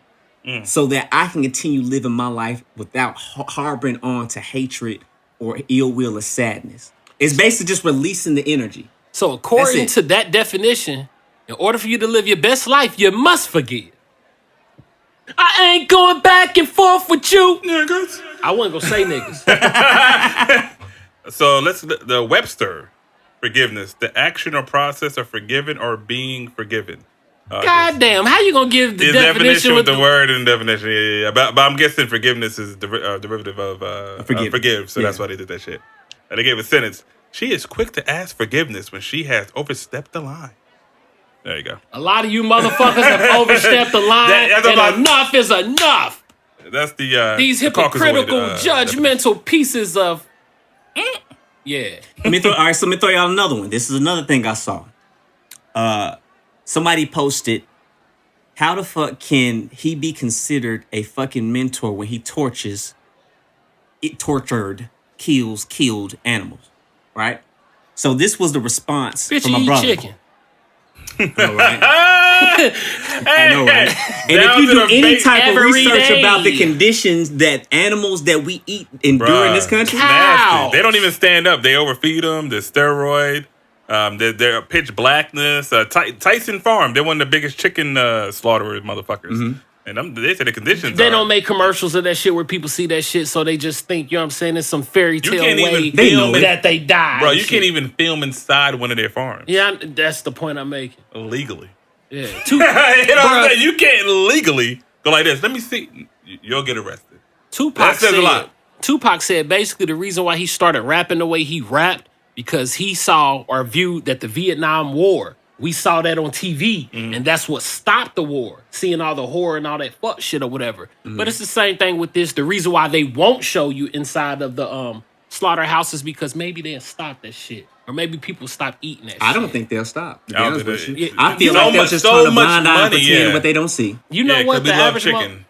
so that I can continue living my life without harboring on to hatred or ill will or sadness. It's basically just releasing the energy. So according That's it. to that definition, in order for you to live your best life, you must forgive. I ain't going back and forth with you. Niggas. I wasn't gonna say niggas. So the Webster forgiveness, the action or process of forgiving or being forgiven. God damn, how you gonna give the His definition with the word and definition. Yeah. But I'm guessing forgiveness is derivative of forgive. So that's why they did that shit. And they gave a sentence. She is quick to ask forgiveness when she has overstepped the line. There you go. A lot of you motherfuckers have overstepped the line, That's and about- enough is enough. That's the These the Caucasoid, hypocritical, judgmental pieces of. Yeah. Let me throw y'all another one. This is another thing I saw. Somebody posted, how the fuck can he be considered a fucking mentor when he killed animals, right? So this was the response Bitch, from you my eat brother. chicken. I know, right? I know, right? And if Down you to do the any base type of every research day. about the conditions that animals that we eat endure in this country, Cow. nasty. They don't even stand up. They overfeed them. They're steroid. They're pitch blackness. Tyson Farm. They're one of the biggest chicken slaughterers, motherfuckers. And they say the conditions. They don't make commercials of that shit where people see that shit, so they just think, you know what I'm saying, it's some fairy tale can't even way film it. that they die. Bro, and you shit. can't even film inside one of their farms. Yeah, that's the point I'm making. Illegally. Yeah. You know what I'm Bruh. saying? You can't legally go like this. Let me see. You'll get arrested. Tupac That says a lot. Tupac said basically the reason why he started rapping the way he rapped because he saw or viewed that the Vietnam War, we saw that on TV, and that's what stopped the war. Seeing all the horror and all that fuck shit or whatever. But it's the same thing with this. The reason why they won't show you inside of the slaughterhouses because maybe they'll stop that shit, or maybe people stop eating that. I shit. don't think they'll stop. To be I don't honest think with they- you. Yeah, I feel so like they're much- just so trying to much blind eye and money, pretend yeah. what they don't see. You know what? we The love average chicken.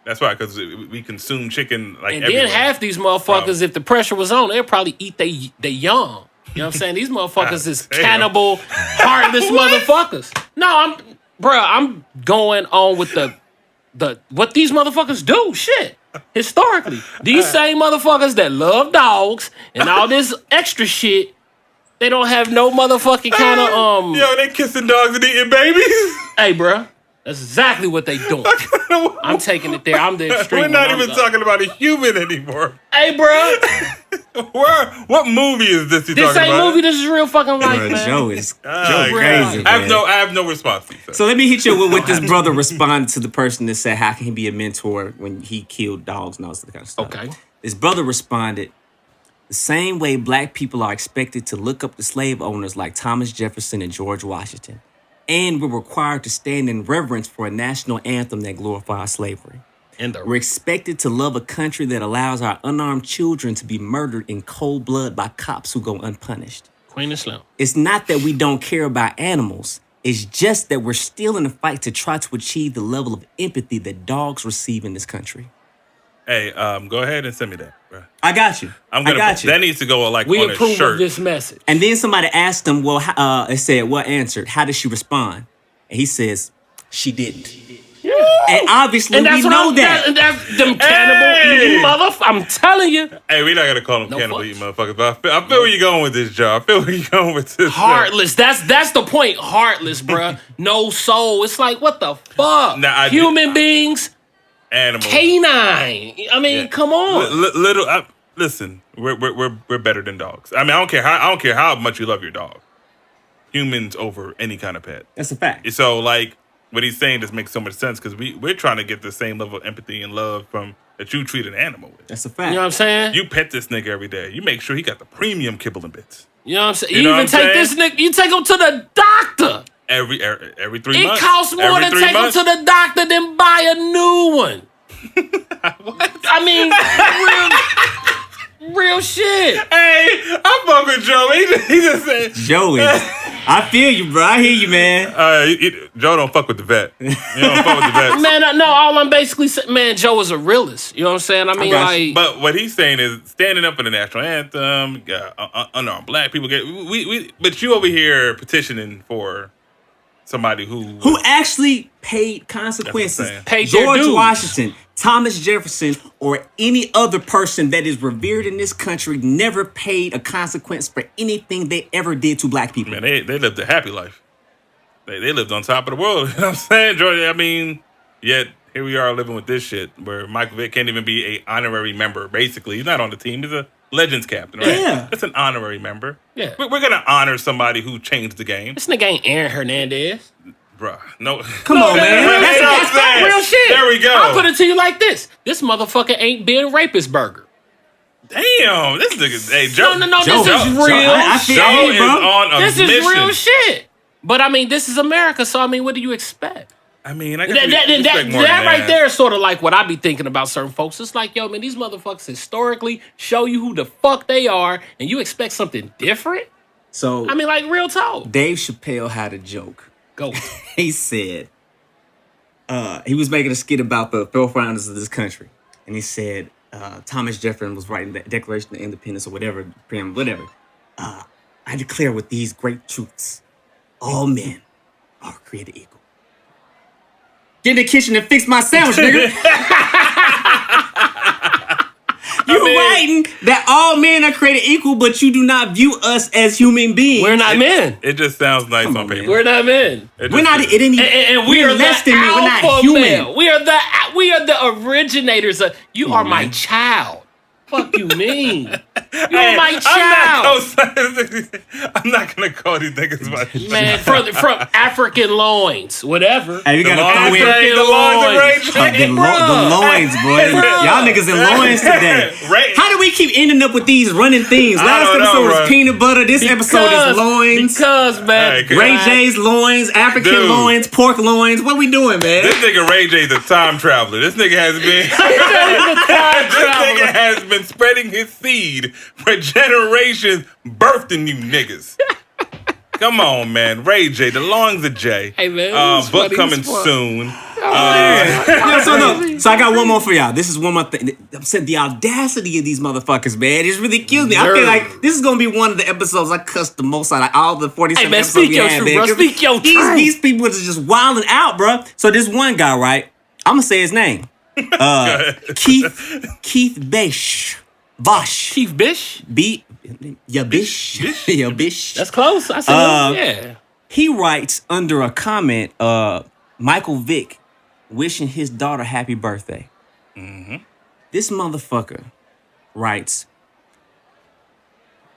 That's why, because we consume chicken like and everywhere. then half these motherfuckers, if the pressure was on, they'd probably eat they young. You know what I'm saying? These motherfuckers is Damn. cannibal, heartless motherfuckers. No, I'm going on with the what these motherfuckers do. Shit. Historically, these same motherfuckers that love dogs and all this extra shit, they don't have no motherfucking kind of Yo, they kissing dogs and eating babies. Hey, bruh, that's exactly what they doing. I'm taking it there. I'm the extreme. We're not one. even talking about a human anymore. Hey, bruh, What movie is this you this talking ain't about? movie. This is real fucking life, Bro, man. Joe is Ah, Joe God. crazy. I man. have no response to you, sir. So let me hit you with what this brother responded to the person that said, how can he be a mentor when he killed dogs and all this kind of stuff? Okay. This brother responded, The same way black people are expected to look up to slave owners like Thomas Jefferson and George Washington. And we're required to stand in reverence for a national anthem that glorifies slavery. We're expected to love a country that allows our unarmed children to be murdered in cold blood by cops who go unpunished. Queen of Slim. It's not that we don't care about animals. It's just that we're still in a fight to try to achieve the level of empathy that dogs receive in this country. Hey, go ahead and send me that, bro. I got you. I got you. That needs to go like we on a approve shirt. of this message. And then somebody asked him, well, it said, what answered? How did she respond? And he says, she didn't. Yeah. And obviously And that's we know that. That's them cannibal eating motherfuckers. I'm telling you. Hey, we're not gonna call them No cannibal fucks. eating motherfuckers, but I feel where you're going with this, Joe. I feel where you're going with this. Heartless. That's the point. Heartless, bruh. No soul. It's like, what the fuck? Nah, Human beings, Animals. canine. I mean, come on. Listen, we're better than dogs. I mean, I don't care how much you love your dog. Humans over any kind of pet. That's a fact. So like what he's saying just makes so much sense because we're trying to get the same level of empathy and love from that you treat an animal with. That's a fact. You know what I'm saying? You pet this nigga every day. You make sure he got the premium kibble and bits You know what I'm saying? You know You even what I'm take this nigga, you take him to the doctor. every 3 It months. costs more Every to 3 take months. him to the doctor than buy a new one. I mean, real shit. Hey, I fuck with Joe. He just said Joey, I feel you, bro. I hear you, man. Joe don't fuck with the vet. You don't fuck with the vet. Man, no, all I'm basically saying, man, Joe is a realist. You know what I'm saying? I mean, got you. like, But what he's saying is standing up for the national anthem. Unarmed black people get but you over here petitioning for somebody who actually paid consequences. saying. Paid their George dues. Washington, Thomas Jefferson, or any other person that is revered in this country never paid a consequence for anything they ever did to black people. man, they lived a happy life. They lived on top of the world. You know what I'm saying, Jordan? I mean, yet here we are living with this shit where Michael Vick can't even be a honorary member. Basically, he's not on the team. He's a Legends captain, right? Yeah. That's an honorary member. Yeah. We're gonna honor somebody who changed the game, this nigga ain't Aaron Hernandez. bruh. No, Come on, man. That's what I'm That's saying. real shit. There we go. I'll put it to you like this. This motherfucker ain't Ben Rapist Burger. Damn, this nigga. Hey, Joe. No, Joe, this is real I feel Joe you, is bro. on a This is mission. real shit. But I mean, this is America, so I mean, what do you expect? I mean, I guess That, we that, expect more that than right that. there is sort of like what I be thinking about certain folks. It's like, yo, man, these motherfuckers historically show you who the fuck they are, and you expect something different? So I mean, like, real talk. Dave Chappelle had a joke. Go. He said, he was making a skit about the forefathers of this country. And he said, Thomas Jefferson was writing the Declaration of Independence or whatever. I declare with these great truths, all men are created equal. Get in the kitchen and fix my sandwich, nigga. Writing that all men are created equal, but you do not view us as human beings. We're not men. It just sounds nice Come on on, paper. man. We're not men. We're not. It ain't even. And we we're are less the than men. We're not alpha human. male. We are the originators of. You Come are on, my man. child. Fuck you mean? You're Hey, my child. I'm not gonna call these niggas my child. Man, from African loins, whatever. Hey, we The gotta throw in African the loins of Ray loins. J. the Bruh. loins, boy. Bruh. Y'all niggas in loins today. Ray- How do we keep ending up with these running themes? I Last don't know, episode was bro. peanut butter. This episode is loins. Because, man. Hey, Ray J's loins, African Dude. loins, pork loins. What we doing, man? This nigga Ray J's a time traveler. This nigga has been. This nigga has been spreading his seed for generations, birthing you niggas. Come on, man. Ray J, the Longs of J. Hey, man, it's Book funny coming as fuck. soon. So I got one more for y'all. This is one more thing. I'm saying the audacity of these motherfuckers, man. It's really kills me. I feel Nerd. like this is gonna be one of the episodes I cussed the most out of all the 47 Hey, man, episodes speak we your had, truth, man. bro. 'Cause Speak your truth. These people are just wilding out, bro. So this one guy, right? I'm gonna say his name. Keith Bish. Vosh. Chief Bish? B. Ya Bish. Ya Bish. That's close. I said, yeah. He writes under a comment, Michael Vick wishing his daughter happy birthday. This motherfucker writes,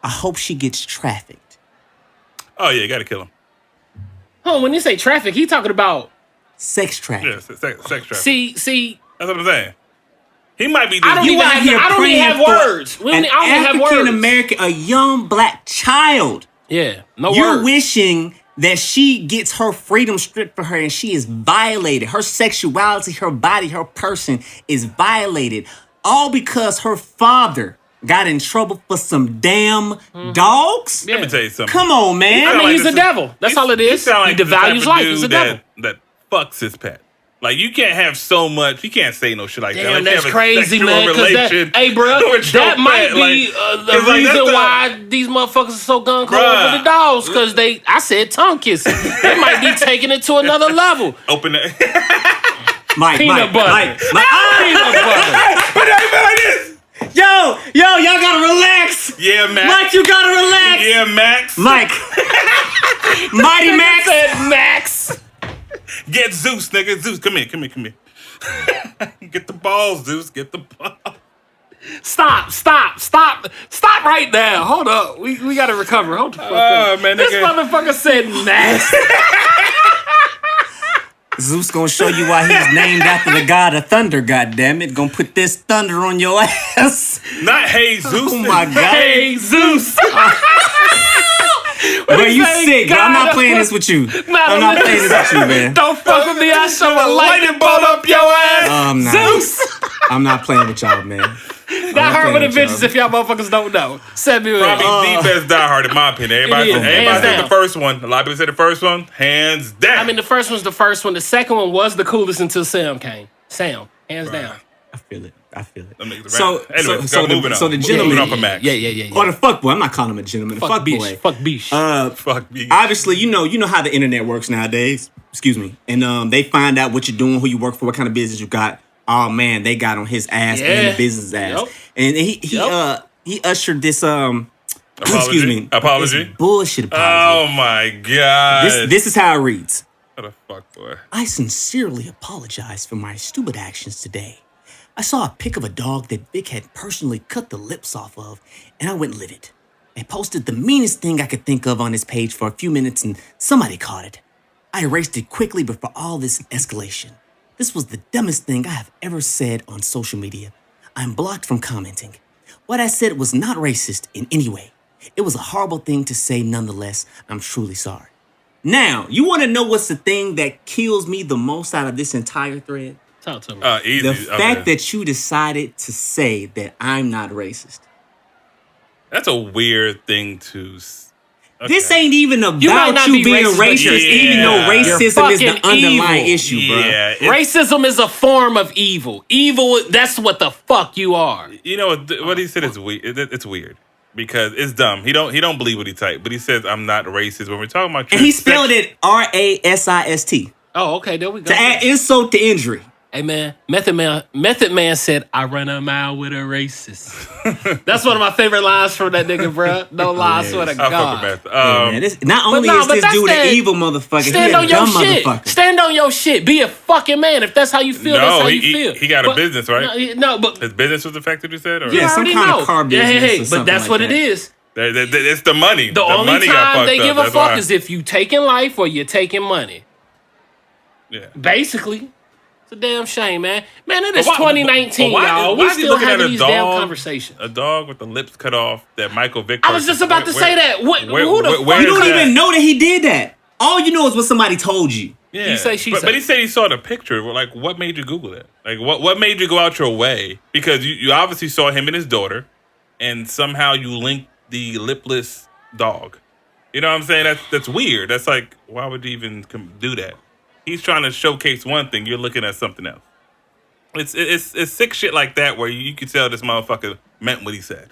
I hope she gets trafficked. Oh, yeah, gotta kill him. Oh, when you say traffic, he talking about. Sex traffic. Yeah, sex trafficking. See. That's what I'm saying. He might be. I don't Just, even out have, here I don't even praying have for words. We don't, an I don't even have African words. American, a young black child. Yeah, no You're words. wishing that she gets her freedom stripped for her and she is violated. Her sexuality, her body, her person is violated. All because her father got in trouble for some damn dogs? Yeah. let me tell you something. Come on, man. I mean, he's this the devil. That's all it is. sound He the type devalues of life. dude He's a devil. that fucks his pet. Like, you can't have so much. You can't say no shit like that. Damn, Like, you that's have a crazy, sexual man. relation Hey, bro, with your that might pet. be Like, the it's like, reason that's a- why these motherfuckers are so gun cold Bruh. over the dogs. Because I said tongue kissing. They might be taking it to another level. Open it. Mike, Peanut butter. Peanut butter. Put it like this. Yo, y'all gotta relax. Yeah, Max. Mike, you gotta relax. Yeah, Max. Mike. Mighty Nigga Max. said Max. Get Zeus, nigga. Zeus, come here. Get the balls, Zeus. Get the balls. Stop right now. Hold up. We gotta recover. Hold the fuck Oh, up. man, This nigga. motherfucker said Max. Zeus gonna show you why he's named after the god of thunder, goddammit. Gonna put this thunder on your ass. Not hey, Zeus. Oh my god. Hey, Zeus. Bro, you say sick, bro. I'm God not of- playing this with you. I'm Nah, not playing this with you, man. Don't fuck with me. I shove a lightning bolt up your ass. Nah. Zeus. I'm not playing with y'all, man. That hard with playing the with bitches y'all. if y'all motherfuckers don't know. Send me Probably with the best Die Hard in my opinion. Everybody, It is, everybody hands said down. the first one. A lot of people said the first one. Hands down. I mean, the first one's the first one. The second one was the coolest until Sam came. Sam, hands down. I feel it. Them niggas So, around. Anyway, moving on. So the gentleman, moving on from Max. Yeah. or the fuck boy. I'm not calling him a gentleman. The fuck bish. boy. Fuck bish. Fuck me. Obviously, you know how the internet works nowadays. Excuse me. And they find out what you're doing, who you work for, what kind of business you got. Oh man, they got on his ass and Yeah. the business ass. Yep. And he ushered this excuse me. Apology? this bullshit apology. Oh my god. This is how it reads. What a fuck boy. I sincerely apologize for my stupid actions today. I saw a pic of a dog that Vic had personally cut the lips off of, and I went livid. I posted the meanest thing I could think of on his page for a few minutes, and somebody caught it. I erased it quickly before all this escalation. This was the dumbest thing I have ever said on social media. I'm blocked from commenting. What I said was not racist in any way. It was a horrible thing to say nonetheless. I'm truly sorry. Now, you want to know what's the thing that kills me the most out of this entire thread? Talk to me. Easy. The fact that you decided to say that I'm not racist. that's a weird thing to. This ain't even might about not you be being racist, but racist, you're- even though Yeah. racism is the fucking underlying evil. issue, bro. Yeah. Racism is a form of evil. Evil, that's what the fuck you are. You know what he said is weird. It's weird because it's dumb. He don't believe what he typed, but he says I'm not racist when we're talking about. And he spelled it RASIST Oh, okay, there we go. to add insult to injury. Hey man, Method Man said, I run a mile with a racist. That's one of my favorite lines from that nigga, bro. No lie, I swear to I fuck God. with Meth. Man, not only no, is but this that's dude that- an evil motherfucker, Stand he a on your dumb shit. motherfucker. Stand on your shit. Be a fucking man. If that's how you feel, that's No, how you he feel. got a business, right? No, but His business was affected. You said, or you Yeah, some already kind of know. car business or but something that's like what that. it is. It's the money. The only money got time fucked they up. give a That's fuck why. is if you taking life or you're taking money. Yeah. Basically. It's a damn shame, man. Man, it is But why- 2019, but why- y'all. why We is he still looking at having a these damn dog- conversations. A dog with the lips cut off that Michael Vick. I was just about to say that. Who the fuck? where You is don't that? even know that he did that. All you know is what somebody told you. Yeah. He say, she but, say. but he said he saw the picture. Well, like, what made you Google that? Like, what made you go out your way? Because you obviously saw him and his daughter, and somehow you linked the lipless dog. You know what I'm saying? That's weird. That's like, why would you even do that? He's trying to showcase one thing. You're looking at something else. It's sick shit like that where you can tell this motherfucker meant what he said.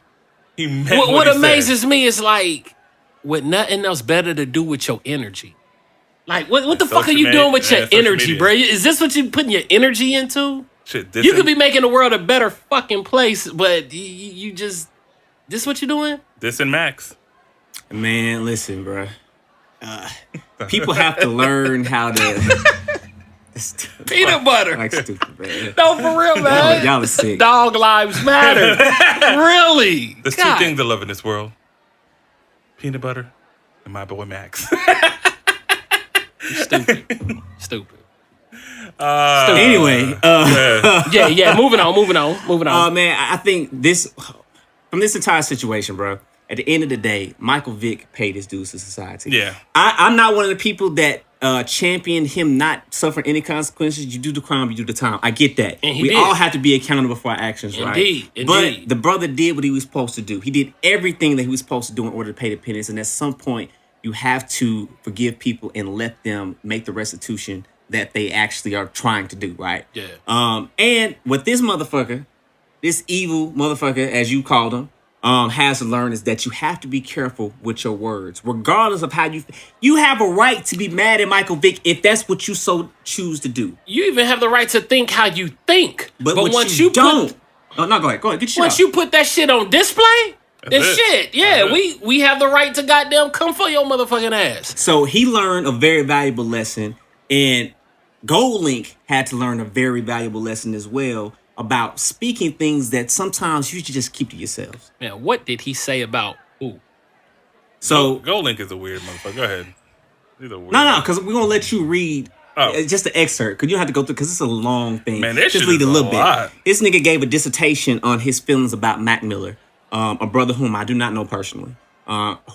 He meant What he amazes said. me is like, with nothing else better to do with your energy. Like, what the That's fuck are social you media. doing with Yeah, your social energy, media. bro? Is this what you putting your energy into? Shit, You could be making the world a better fucking place, but you just, this what you doing? this and Max. Man, listen, bro. People have to learn how to. Peanut butter. Like stupid, man. No, for real, man. Y'all are sick. Dog lives matter. Really? There's God. two things I love in this world: peanut butter and my boy Max. Stupid. Stupid. Anyway, Yeah. Moving on. man, I think this from this entire situation, bro. At the end of the day, Michael Vick paid his dues to society. Yeah. I'm not one of the people that champion him not suffering any consequences. You do the crime, you do the time. I get that. And he we did. all have to be accountable for our actions, right? Indeed. But the brother did what he was supposed to do. He did everything that he was supposed to do in order to pay the penance. And at some point, you have to forgive people and let them make the restitution that they actually are trying to do, right? Yeah. And what this motherfucker, this evil motherfucker, as you called him, has to learn is that you have to be careful with your words, regardless of how you have a right to be mad at Michael Vick if that's what you so choose to do. You even have the right to think how you think. But once you don't, put, go ahead, get your shit once out. you put that shit on display, then That's it. shit, yeah, That's it. we have the right to goddamn come for your motherfucking ass. So he learned a very valuable lesson, and Gold Link had to learn a very valuable lesson as well about speaking things that sometimes you should just keep to yourselves. Man, what did he say about who? So Gold Link is a weird motherfucker. Go ahead. He's a weird. no, because we're gonna let you read Oh. just the excerpt because you don't have to go through because it's a long thing. Man, that just shit read is a little a bit. lot. This nigga gave a dissertation on his feelings about Mac Miller, a brother whom I do not know personally,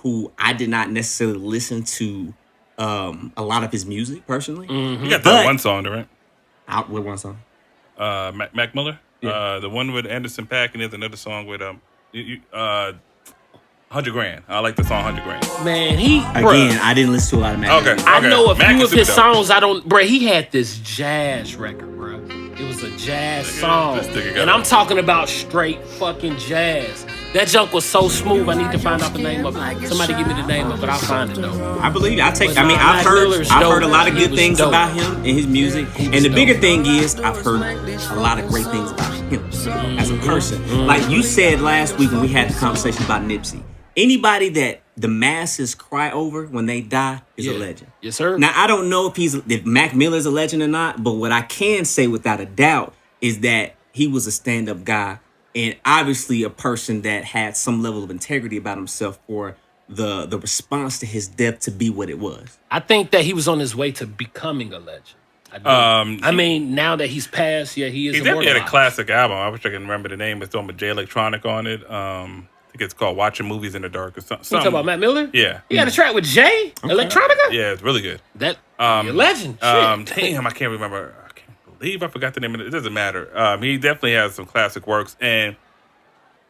who I did not necessarily listen to a lot of his music personally. You got that But- one song, right? Out with one song. Mac Miller. Yeah. The one with Anderson .Paak, and there's another song with 100 Grand. I like the song 100 Grand. Man, he Again, I didn't listen to a lot of Mac Okay. Miller. I know a Mac few is of his super dope. songs. I don't, bruh. He had this jazz record, bruh. It was a jazz song, this nigga got and it. I'm talking about straight fucking jazz. That junk was so smooth. I need to find out the name of it. Somebody give me the name of it. I'll find it though. I believe it. But I've heard Miller's I've dope. heard a lot of He good was things dope. about him and his music. He And was the bigger dope. thing is I've heard a lot of great things about him as a person. Like you said last week when we had the conversation about Nipsey. Anybody that the masses cry over when they die is a legend. Yes, sir. Now I don't know if Mac Miller is a legend or not, but what I can say without a doubt is that he was a stand-up guy and obviously a person that had some level of integrity about himself for the response to his death to be what it was. I think that he was on his way to becoming a legend. I do. I mean, now that he's passed, yeah, he is. He definitely had a immortalized. classic album. I wish I can remember the name. It's on with Jay Electronic on it. I think it's called Watching Movies in the Dark or something. You talking about Matt Miller? Yeah. He had a track with Jay Electronica. Yeah, it's really good. That a legend. Shit. Damn, I can't remember. I can't believe I forgot the name of it. It doesn't matter. He definitely has some classic works. And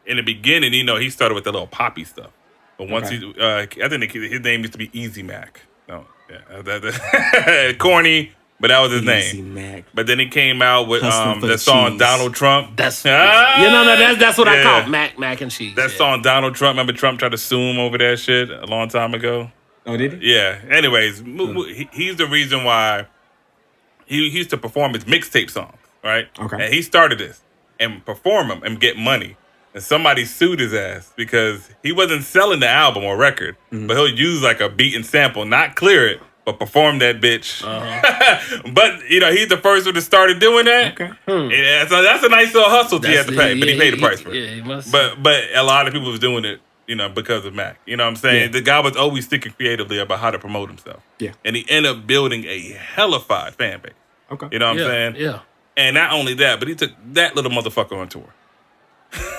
in the beginning, he started with the little poppy stuff. But once I think his name used to be Easy Mac. No, yeah, corny, but that was his Easy name. Mac. But then he came out with Hustling for the the song cheese. Donald Trump. That's Ah! that's what I Yeah. call it. Mac and cheese. That yeah. song Donald Trump. Remember Trump tried to sue him over that shit a long time ago? Oh, did he? Yeah. Anyways, he's the reason why he used to perform his mixtape songs, right? Okay. And he started this and perform them and get money. And somebody sued his ass because he wasn't selling the album or record, but he'll use like a beat and sample, not clear it, but perform that bitch. But he's the first one that started doing that. Okay. Yeah, so that's a nice little hustle he had to pay, but he paid the price for it. Yeah, he must. But a lot of people was doing it, because of Mac. You know what I'm saying? Yeah. The guy was always thinking creatively about how to promote himself. Yeah. And he ended up building a hellified fan base. Okay. You know what I'm saying? Yeah. And not only that, but he took that little motherfucker on tour.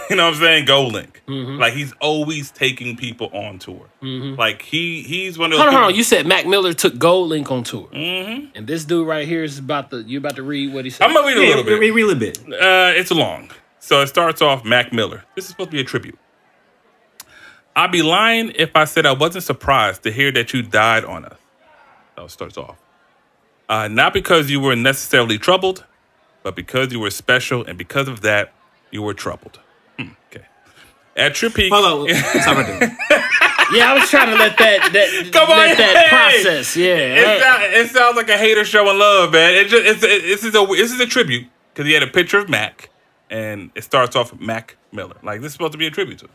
You know what I'm saying? Gold Link. Like he's always taking people on tour. Like he's one of those. Hold on. You said Mac Miller took Gold Link on tour, and this dude right here is you about to read what he said. I'm gonna read a little bit. Read a little bit. It's long. So it starts off Mac Miller. This is supposed to be a tribute. I'd be lying if I said I wasn't surprised to hear that you died on us. That starts off. Not because you were necessarily troubled, but because you were special, and because of that, you were troubled. Okay. At your peak. Hold on. Stop right there. Yeah, I was trying to let that Come on, let that hey! process. Yeah. It sounds like a hater showing love, man. This is a tribute because he had a picture of Mac, and it starts off Mac Miller. Like this is supposed to be a tribute to him.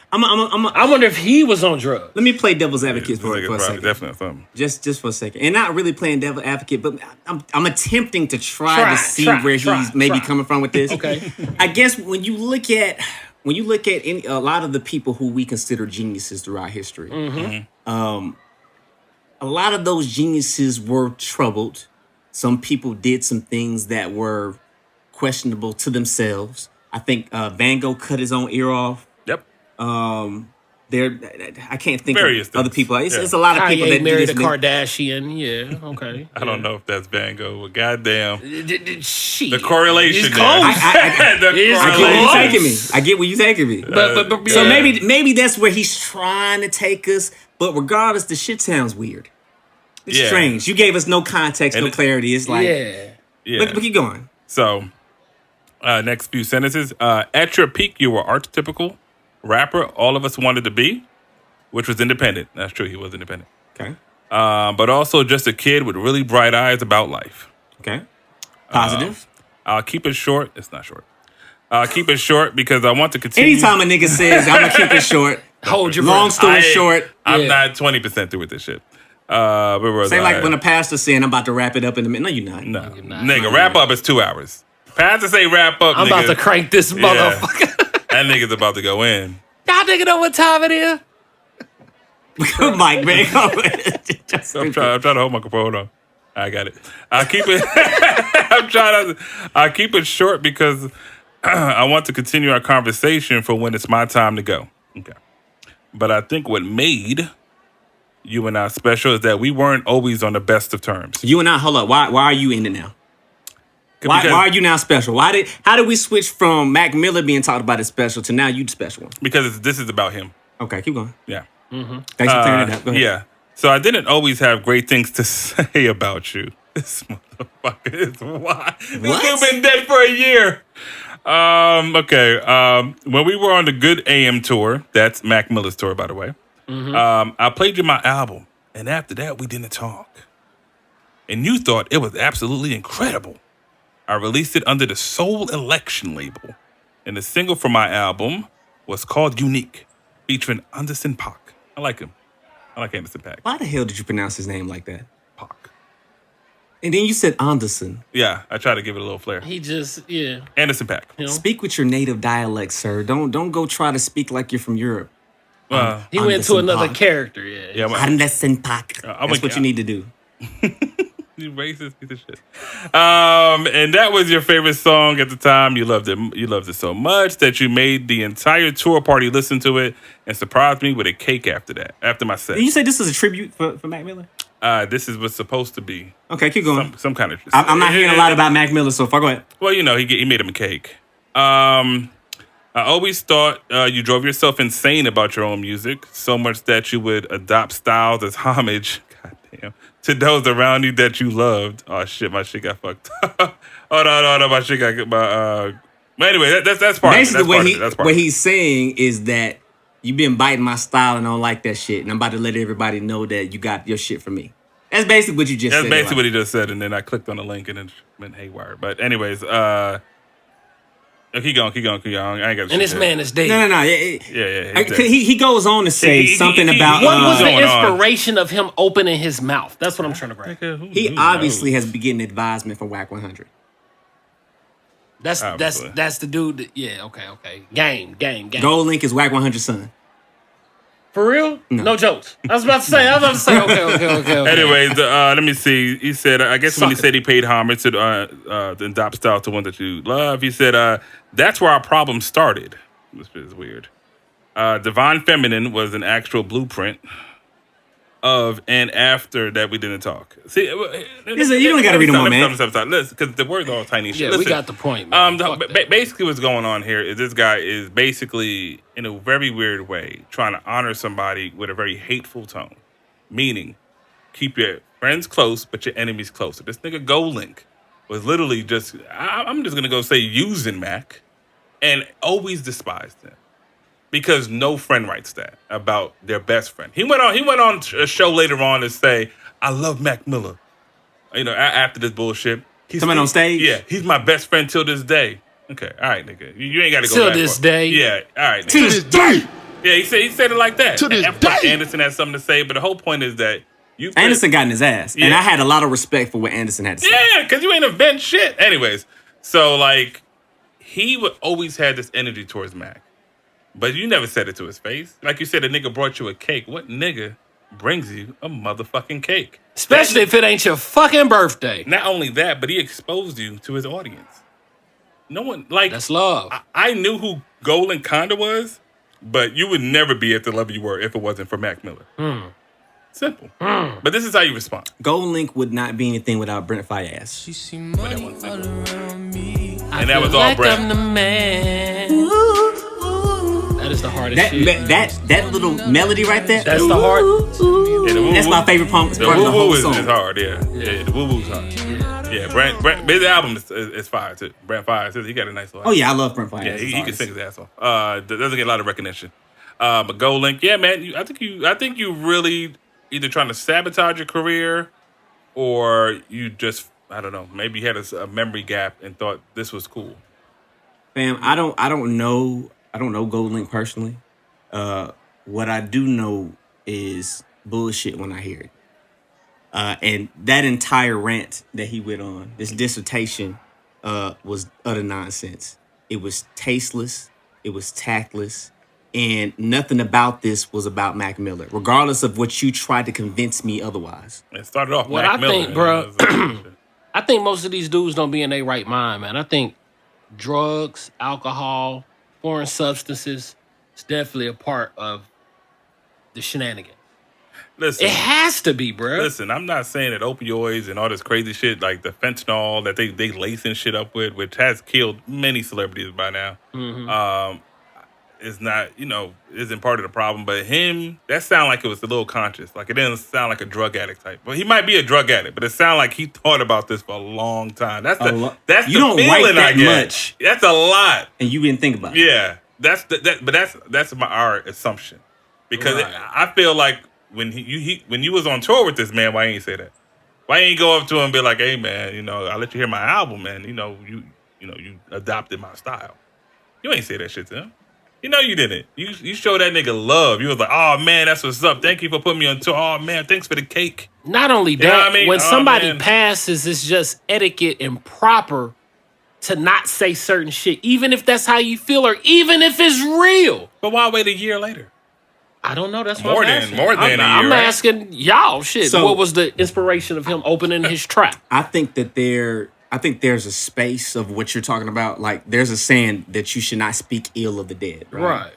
I wonder if he was on drugs. Let me play devil's advocate This for nigga a probably second. definitely something. Just for a second. And not really playing devil advocate, but I'm attempting to try to see where he's maybe coming from with this. Okay. I guess when you look at a lot of the people who we consider geniuses throughout history, a lot of those geniuses were troubled. Some people did some things that were questionable to themselves. I think Van Gogh cut his own ear off. Yep. There, I can't think Various of other things. people. It's, Yeah. it's a lot of people Kanye that married a do this. Kardashian. Yeah, okay. I don't know if that's Van Gogh, but goddamn. Shit. The correlation It's there. close. The It's I get where you close. taking me. I get where you taking me. But So yeah. maybe that's where he's trying to take us. But regardless, the shit sounds weird. It's Yeah. strange. You gave us no context, And no clarity. It's like, Yeah. Yeah. but keep going. So, next few sentences. At your peak, you were archetypical rapper all of us wanted to be, which was independent. That's true. He was independent. Okay. But also just a kid with really bright eyes about life. Okay. Positive. I'll keep it short. It's not short. I'll keep it short because I want to continue. Anytime a nigga says, I'm going to keep it short. Hold your Long breath. story short. I'm Yeah. not 20% through with this shit. But was Say I? like when a pastor saying, I'm about to wrap it up in a minute. No, you're not. No, You're not. nigga, wrap up is 2 hours. Pastor say wrap up. I'm nigga. about to crank this Yeah. motherfucker. That nigga's about to go in. Y'all nigga know what time it is? Mike, man. I'm trying to hold my composure on. I got it. I keep it. I keep it short because I want to continue our conversation for when it's my time to go. Okay. But I think what made you and I special is that we weren't always on the best of terms. You and I, hold up. Why are you in it now? Why are you now special? How did we switch from Mac Miller being talked about as special to now you the special one? Because this is about him. Okay, keep going. Yeah. Thanks for clearing it up. Go ahead. Yeah. So I didn't always have great things to say about you. This motherfucker is wild. This What? dude been dead for a year. Okay. When we were on the Good AM tour, that's Mac Miller's tour, by the way. I played you my album, and after that, we didn't talk. And you thought it was absolutely incredible. I released it under the Soul Election label, and the single for my album was called Unique, featuring Anderson .Paak. I like him. I like Anderson .Paak. Why the hell did you pronounce his name like that? Paak. And then you said Anderson. Yeah, I try to give it a little flair. He just, yeah. Anderson .Paak. You know? Speak with your native dialect, sir. Don't go try to speak like you're from Europe. He went to Anderson another .Paak. character, yeah. Yeah, Anderson .Paak. I'm That's a- what you need to do. You racist piece of shit. And that was your favorite song at the time. You loved it. You loved it so much that you made the entire tour party listen to it and surprised me with a cake after that. After my set. Did you say this is a tribute for Mac Miller? This is what's supposed to be Okay, keep going. some kind of. I'm not hearing a lot about Mac Miller so far. Go ahead. Well, you know, he made him a cake. I always thought you drove yourself insane about your own music, so much that you would adopt styles as homage, goddamn, to those around you that you loved. Oh shit, my shit got fucked. Oh no, my shit got But anyway, that's part Basically, of it. That's part what of it. he's saying is that you've been biting my style and I don't like that shit, and I'm about to let everybody know that you got your shit from me. That's basically what you just That's said. basically what right? he just said, and then I clicked on the link and it went haywire. But anyways, keep going. I ain't got. And this man is dead. No. Yeah. He goes on to say something about. What was the going on? inspiration of him opening his mouth? That's what I'm trying to grab. He obviously has been getting advisement from Whack 100. That's Obviously. that's the dude that, yeah, okay. Game. Gold Link is Whack 100's son. For real? No jokes. I was about to say, okay. Anyways, let me see. He said, I guess when he Suck it. said he paid homage to the adopt style to one that you love, he said, that's where our problem started. This is weird. Divine Feminine was an actual blueprint of and after that we didn't talk. See, You don't gotta read them all, man. Stop. Listen, because the words are all tiny shit. Yeah, Listen, we got the point, man. Fuck that. basically what's going on here is this guy is basically, in a very weird way, trying to honor somebody with a very hateful tone. Meaning, keep your friends close, but your enemies closer. This nigga GoLink was literally just, I'm just going to go say using Mac and always despised him. Because no friend writes that about their best friend. He went on a show later on to say, I love Mac Miller. You know, after this bullshit. Someone on stage? Yeah, he's my best friend till this day. Okay, all right, nigga. You ain't got to go Till that this far. day? Yeah, all right, nigga. To this day. Yeah, he said it like that. To this And of course day. Anderson has something to say, but the whole point is that you... Anderson got in his ass. And Yeah. I had a lot of respect for what Anderson had to say. Yeah, because you ain't invent shit. Anyways, so, like, he would always had this energy towards Mac. But you never said it to his face. Like you said, a nigga brought you a cake. What nigga brings you a motherfucking cake? Especially if it ain't your fucking birthday. Not only that, but he exposed you to his audience. No one like That's love. I knew who Golan kinda was, but you would never be at the level you were if it wasn't for Mac Miller. Simple. But this is how you respond. Gold Link would not be anything without Brent Fayez. She see money all around me. And that was all Brent. I'm the man. That is the hardest shit. That little melody right there. That's the hard. Yeah, the That's my favorite part of the woo whole woo is song. hard, yeah. The woo woo's hard. Yeah, Brent his album is fire too. Brent Fire, he got a nice little album. Oh yeah, I love Brent Fayez. Yeah, he can sing his ass off. Doesn't get a lot of recognition. But Gold Link, yeah, man. I think you really either trying to sabotage your career, or you just, I don't know, maybe you had a memory gap and thought this was cool. Fam, I don't know Gold Link personally. What I do know is bullshit when I hear it. And that entire rant that he went on, this dissertation, was utter nonsense. It was tasteless. It was tactless. And nothing about this was about Mac Miller, regardless of what you tried to convince me otherwise. It started off What Mac I Miller. think, bro, I think most of these dudes don't be in their right mind, man. I think drugs, alcohol, foreign substances is definitely a part of the shenanigans. Listen, It has to be, bro. Listen, I'm not saying that opioids and all this crazy shit, like the fentanyl that they lacing shit up with, which has killed many celebrities by now, is not, isn't part of the problem. But him, that sounded like it was a little conscious. Like it didn't sound like a drug addict type. Well, he might be a drug addict, but it sounded like he thought about this for a long time. That's the You don't feeling write I that get. much. That's a lot. And you didn't think about it. Yeah, that's our assumption, because Right. I feel like when when you was on tour with this man, why ain't you say that? Why ain't you go up to him and be like, "Hey man, I let you hear my album, man. You adopted my style." You ain't say that shit to him. You didn't. You showed that nigga love. You was like, "Oh man, that's what's up. Thank you for putting me on tour. Oh man, thanks for the cake." Not only You know that, what I mean? when Oh, somebody man. passes, it's just etiquette and proper to not say certain shit, even if that's how you feel or even if it's real. But why wait a year later? I don't know. That's More what I'm than- asking. more than a year, I'm right? asking y'all shit. So- What was the inspiration of him opening his trap? I think there's a space of what you're talking about. Like there's a saying that you should not speak ill of the dead. Right.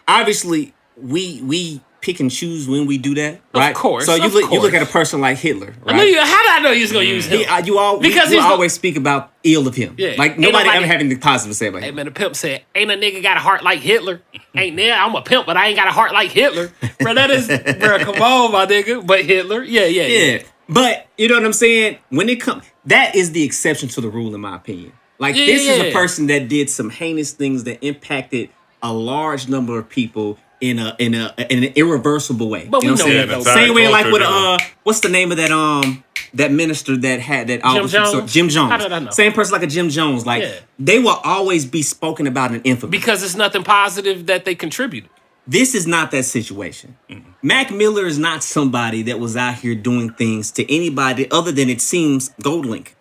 Obviously, we pick and choose when we do that, right? course, So you of look at a course. person like Hitler, I knew right? how did I know you was gonna use him? Because You he's the- always speak about ill of him. Yeah. Like Ain't nobody nobody- ever had anything positive to say about Hey him. man, the pimp said, "Ain't a nigga got a heart like Hitler." Ain't there? I'm a pimp, but I ain't got a heart like Hitler. Bro, that is, bro. Come on, my nigga. But Hitler, yeah. Yeah. But you know what I'm saying? When it comes, that is the exception to the rule, in my opinion. Like this is a Yeah. person that did some heinous things that impacted a large number of people in an irreversible way. But you know we what I'm know saying? that, though. Same way, like with Culture, what's the name of that minister that had that Jones? Jim Jones. How did I know? Same person like a Jim Jones. Like Yeah. they will always be spoken about in infamy. Because it's nothing positive that they contributed. This is not that situation. Mac Miller is not somebody that was out here doing things to anybody other than, it seems, Gold Link.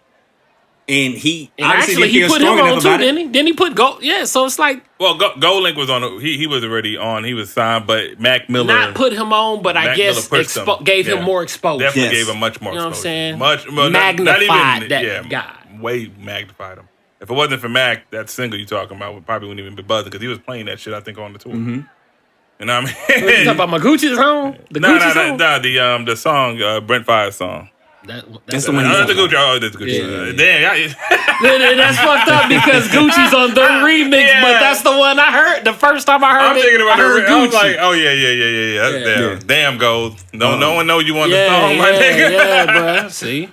And he And obviously actually, didn't he feel put him strong on enough too, about it. didn't he? Then he put gold. Yeah, so it's like Well, Gold Link was on. He was already on. He was signed, but Mac Miller not put him on, but I Mac guess Miller pushed him. gave him Yeah. more exposure. Definitely Yes. gave him much more. You know what I'm exposure. saying? Much well, Magnified that guy. Way magnified him. If it wasn't for Mac, that single you talking about would probably wouldn't even be buzzing, because he was playing that shit, I think, on the tour. Mm-hmm. You know what I mean? You talking about my Gucci's home? The Gucci's home? The song, Brent Fires song. That's the one he's That's the talking Gucci. Oh, that's Gucci. Yeah. Damn, That's fucked up because Gucci's on the remix, Yeah. but that's the one I heard. The first time I heard I'm it, thinking about I heard I was Gucci. like, oh yeah. That's Yeah. damn, damn gold. No one know you want the yeah, song, my nigga. yeah, bro. See?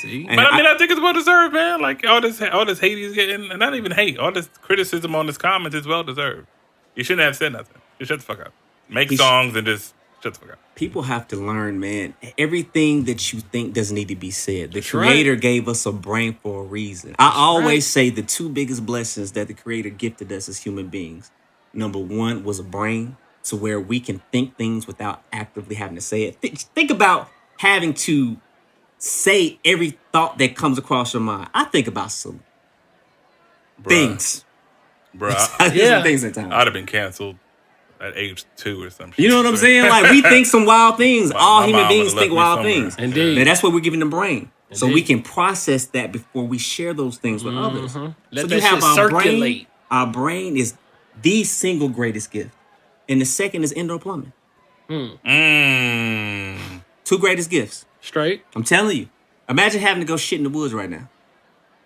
And But I think it's well deserved, man. Like all this hate he's getting, and not even hate, all this criticism on his comments is well deserved. You shouldn't have said nothing. Just shut the fuck up. Make songs and just shut the fuck up. People have to learn, man. Everything that you think doesn't need to be said. The That's Creator right. gave us a brain for a reason. I always say the two biggest blessings that the Creator gifted us as human beings. Number one was a brain, to where we can think things without actively having to say it. Think about having to say every thought that comes across your mind. I think about some things. Bro, I do Yeah. some things at times. I'd have been canceled at age 2 or something. You know what I'm saying? Like, we think some wild things. All my human mom beings would've think left me wild somewhere. things. Indeed. And that's what we're giving the brain. So we Indeed. can process that before we share those things with others. Let So that you have shit our circulate. brain. Our brain is the single greatest gift. And the second is indoor plumbing. Mm. 2 greatest gifts. Straight. I'm telling you. Imagine having to go shit in the woods right now.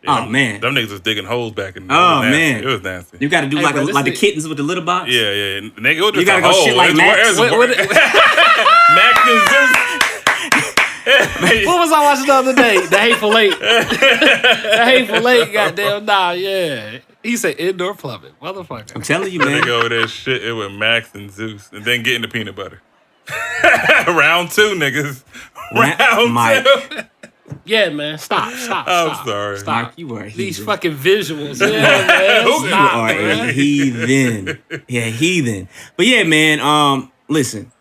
Yeah, Oh, man. Them niggas was digging holes back in the Oh, it was nasty. man. It was nasty. You got to do Hey, like bro, this like the nigga- kittens with the litter box. Yeah. Nigga, it was just You gotta a go hole. shit like It's Max. wor- What, it's what, wor- Max and Zeus. what was I watching the other day? The Hateful Eight. The Hateful Eight, goddamn. Nah, yeah. He said indoor plumbing. Motherfucker. I'm telling you, Nigga man. over there shit it with Max and Zeus, and then getting the peanut butter. Round 2, niggas. Round Mike. 2. Yeah, man. Stop. I'm sorry. Stop. Mike, you are a These heathen. fucking visuals. Yeah, man. You You Stop, are man. a heathen. Yeah, heathen. But yeah, man, listen.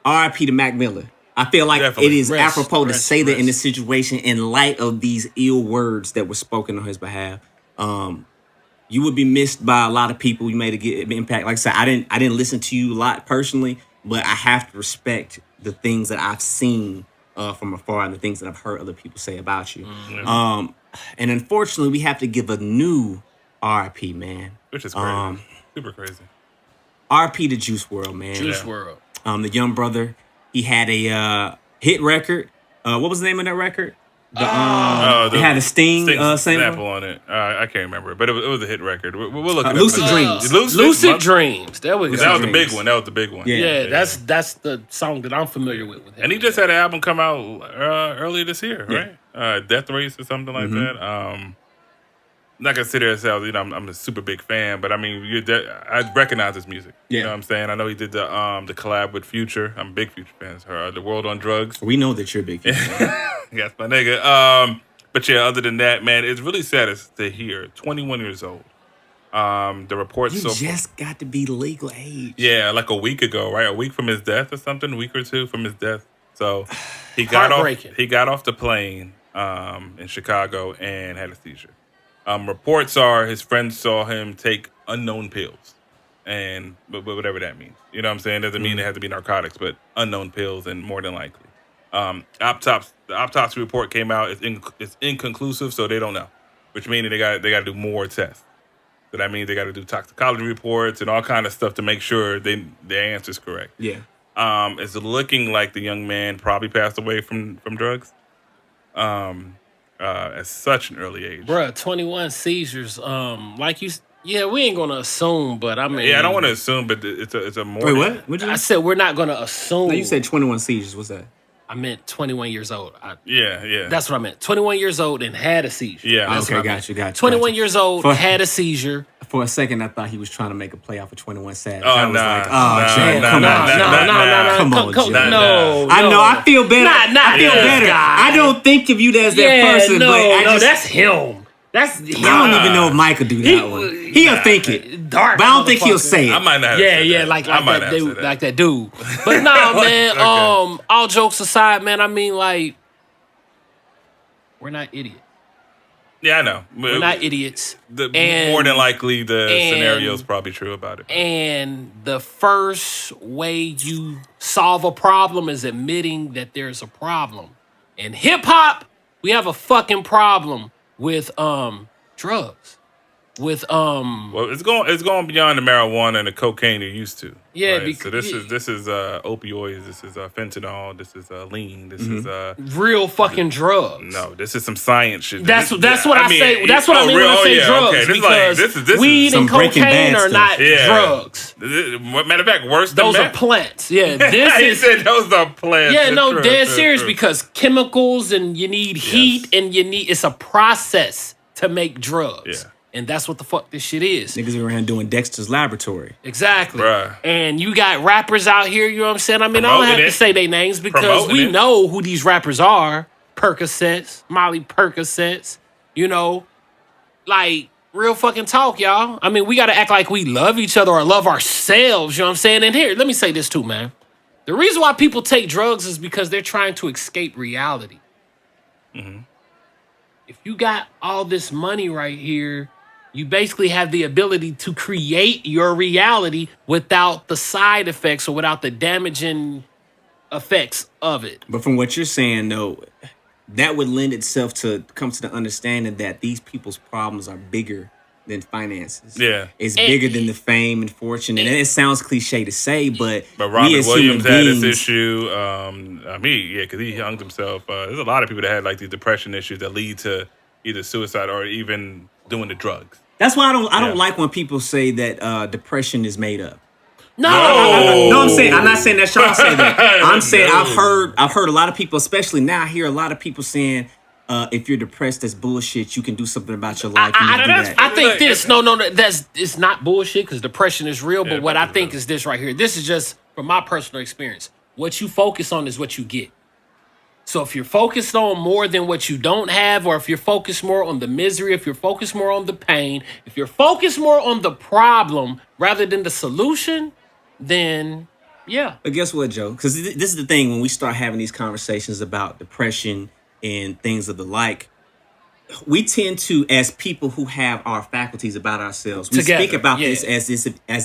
R.I.P. to Mac Miller. I feel like Definitely. it is Rest, apropos to rest, say that in rest. this situation in light of these ill words that were spoken on his behalf. You would be missed by a lot of people. You made a impact. Like I said, I didn't listen to you a lot personally, but I have to respect the things that I've seen from afar and the things that I've heard other people say about you. And unfortunately, we have to give a new RIP, man. Which is crazy. Super crazy. RIP to Juice Wrld, man. Juice Yeah. Wrld. The young brother, he had a hit record. What was the name of that record? It had a Sting sample. sample on it. I can't remember, but it was a hit record. We'll look at Lucid Dreams. Lucid Dreams. There we go. That was the Dreams. big one. That was the big one. Yeah. Yeah, that's the song that I'm familiar with him. And he just had an album come out earlier this year, right? Death Race or something like that. Not gonna sit there and say, I'm a super big fan, but I mean, I recognize his music. Yeah. You know what I'm saying? I know he did the collab with Future. I'm a big Future fan. The World on Drugs. We know that you're a big fan. That's my nigga. But yeah, other than that, man, it's really sad to hear. 21 years old. The reports You just got to be legal age. yeah, like a week ago, right? A week from his death or something, a week or 2 from his death. So he got Heartbreaking. He got off the plane in Chicago and had a seizure. Reports are his friends saw him take unknown pills, and but whatever that means, you know what I'm saying? Doesn't mean it has to be narcotics, but unknown pills, and more than likely, the autopsy report came out. It's inconclusive, so they don't know, which means they got to do more tests. So that means they got to do toxicology reports and all kind of stuff to make sure their answer's correct. Yeah. It's looking like the young man probably passed away from drugs. At such an early age. Bruh, 21 seizures. We ain't gonna assume, but I mean, Yeah, I don't want to assume, but it's a more. Wait, what? What'd you I said we're not gonna assume. No, you said 21 seizures. What's that? I meant 21 years old. Yeah. That's what I meant. 21 years old and had a seizure. Yeah. That's Okay, what I got meant. you. 21 years old, For- had a seizure. For a second, I thought he was trying to make a play off of 21 Savage. Oh, I was nah, like, nah, Jay, nah, come nah, on, nah, Jay. nah, nah. Come on, Jay. No, I know. I feel better. Not I feel this better. guy. I don't think of you as that Yeah, person, no, but I just, that's him. That's I don't even know if Mike could do that one. He'll think it, dark. but I don't think he'll motherfucker. say it. I might not. Have Yeah, said yeah, that. like I might that have dude, said that. like that dude. But nah, man. Okay. All jokes aside, man. I mean, like, we're not idiots. Yeah, I know. We're not idiots. And- More than likely, the and- scenario is probably true about it. And the first way you solve a problem is admitting that there's a problem. In hip hop, we have a fucking problem with drugs. With Well, it's going beyond the marijuana and the cocaine you're used to. Yeah, right? So this is opioids. This is fentanyl. This is lean. This is real fucking drugs. no. This is some science shit. That's what I say. That's what I mean when I say drugs. Okay. Because This weed is some and Breaking cocaine Bad are stuff. not Yeah. drugs. Matter of fact, worse than Those are meth. plants. Yeah, this He is. said those are plants. Yeah, It's no, true, dead true, serious true. because chemicals and you need heat and it's a process to make drugs. Yeah. And that's what the fuck this shit is. Niggas around doing Dexter's Laboratory. Exactly. Bruh. And you got rappers out here, you know what I'm saying? I mean, I don't Promoting have to it. say their names because Promoting we it. know who these rappers are. Percocets, Molly Percocets, you know, like real fucking talk, y'all. I mean, we got to act like we love each other or love ourselves, you know what I'm saying? And here, let me say this too, man. The reason why people take drugs is because they're trying to escape reality. If you got all this money right here You basically have the ability to create your reality without the side effects or without the damaging effects of it. But from what you're saying, though, that would lend itself to come to the understanding that these people's problems are bigger than finances. Yeah. It's bigger than the fame and fortune. And it sounds cliche to say, but Robert we as Williams human had this beings, issue. Because he hung himself. There's a lot of people that had like these depression issues that lead to either suicide or even doing the drugs. That's why I don't like when people say that depression is made up. No, No, I'm not saying that y'all say that. I'm saying I've heard a lot of people, especially now, I hear a lot of people saying, if you're depressed, that's bullshit. You can do something about your life. I think this. No, it's not bullshit because depression is real. But what I think is this right here. This is just from my personal experience. What you focus on is what you get. So if you're focused on more than what you don't have, or if you're focused more on the misery, if you're focused more on the pain, if you're focused more on the problem rather than the solution, then yeah. But guess what, Joe? Because this is the thing when we start having these conversations about depression and things of the like, we tend to, as people who have our faculties about ourselves, we speak about this as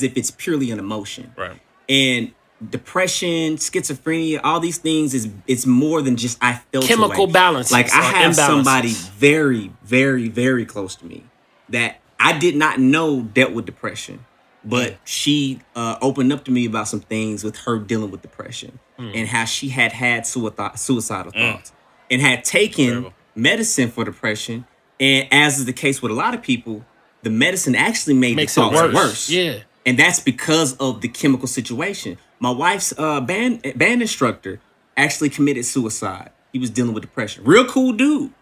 if it's purely an emotion. Right. And depression, schizophrenia, all these things it's more than just I felt chemical balance. Like I have somebody very, very, very close to me that I did not know dealt with depression, but she opened up to me about some things with her dealing with depression and how she had suicidal thoughts and had taken medicine for depression. And as is the case with a lot of people, the medicine actually made the thoughts worse. Yeah. And that's because of the chemical situation. My wife's band instructor actually committed suicide. He was dealing with depression. Real cool dude.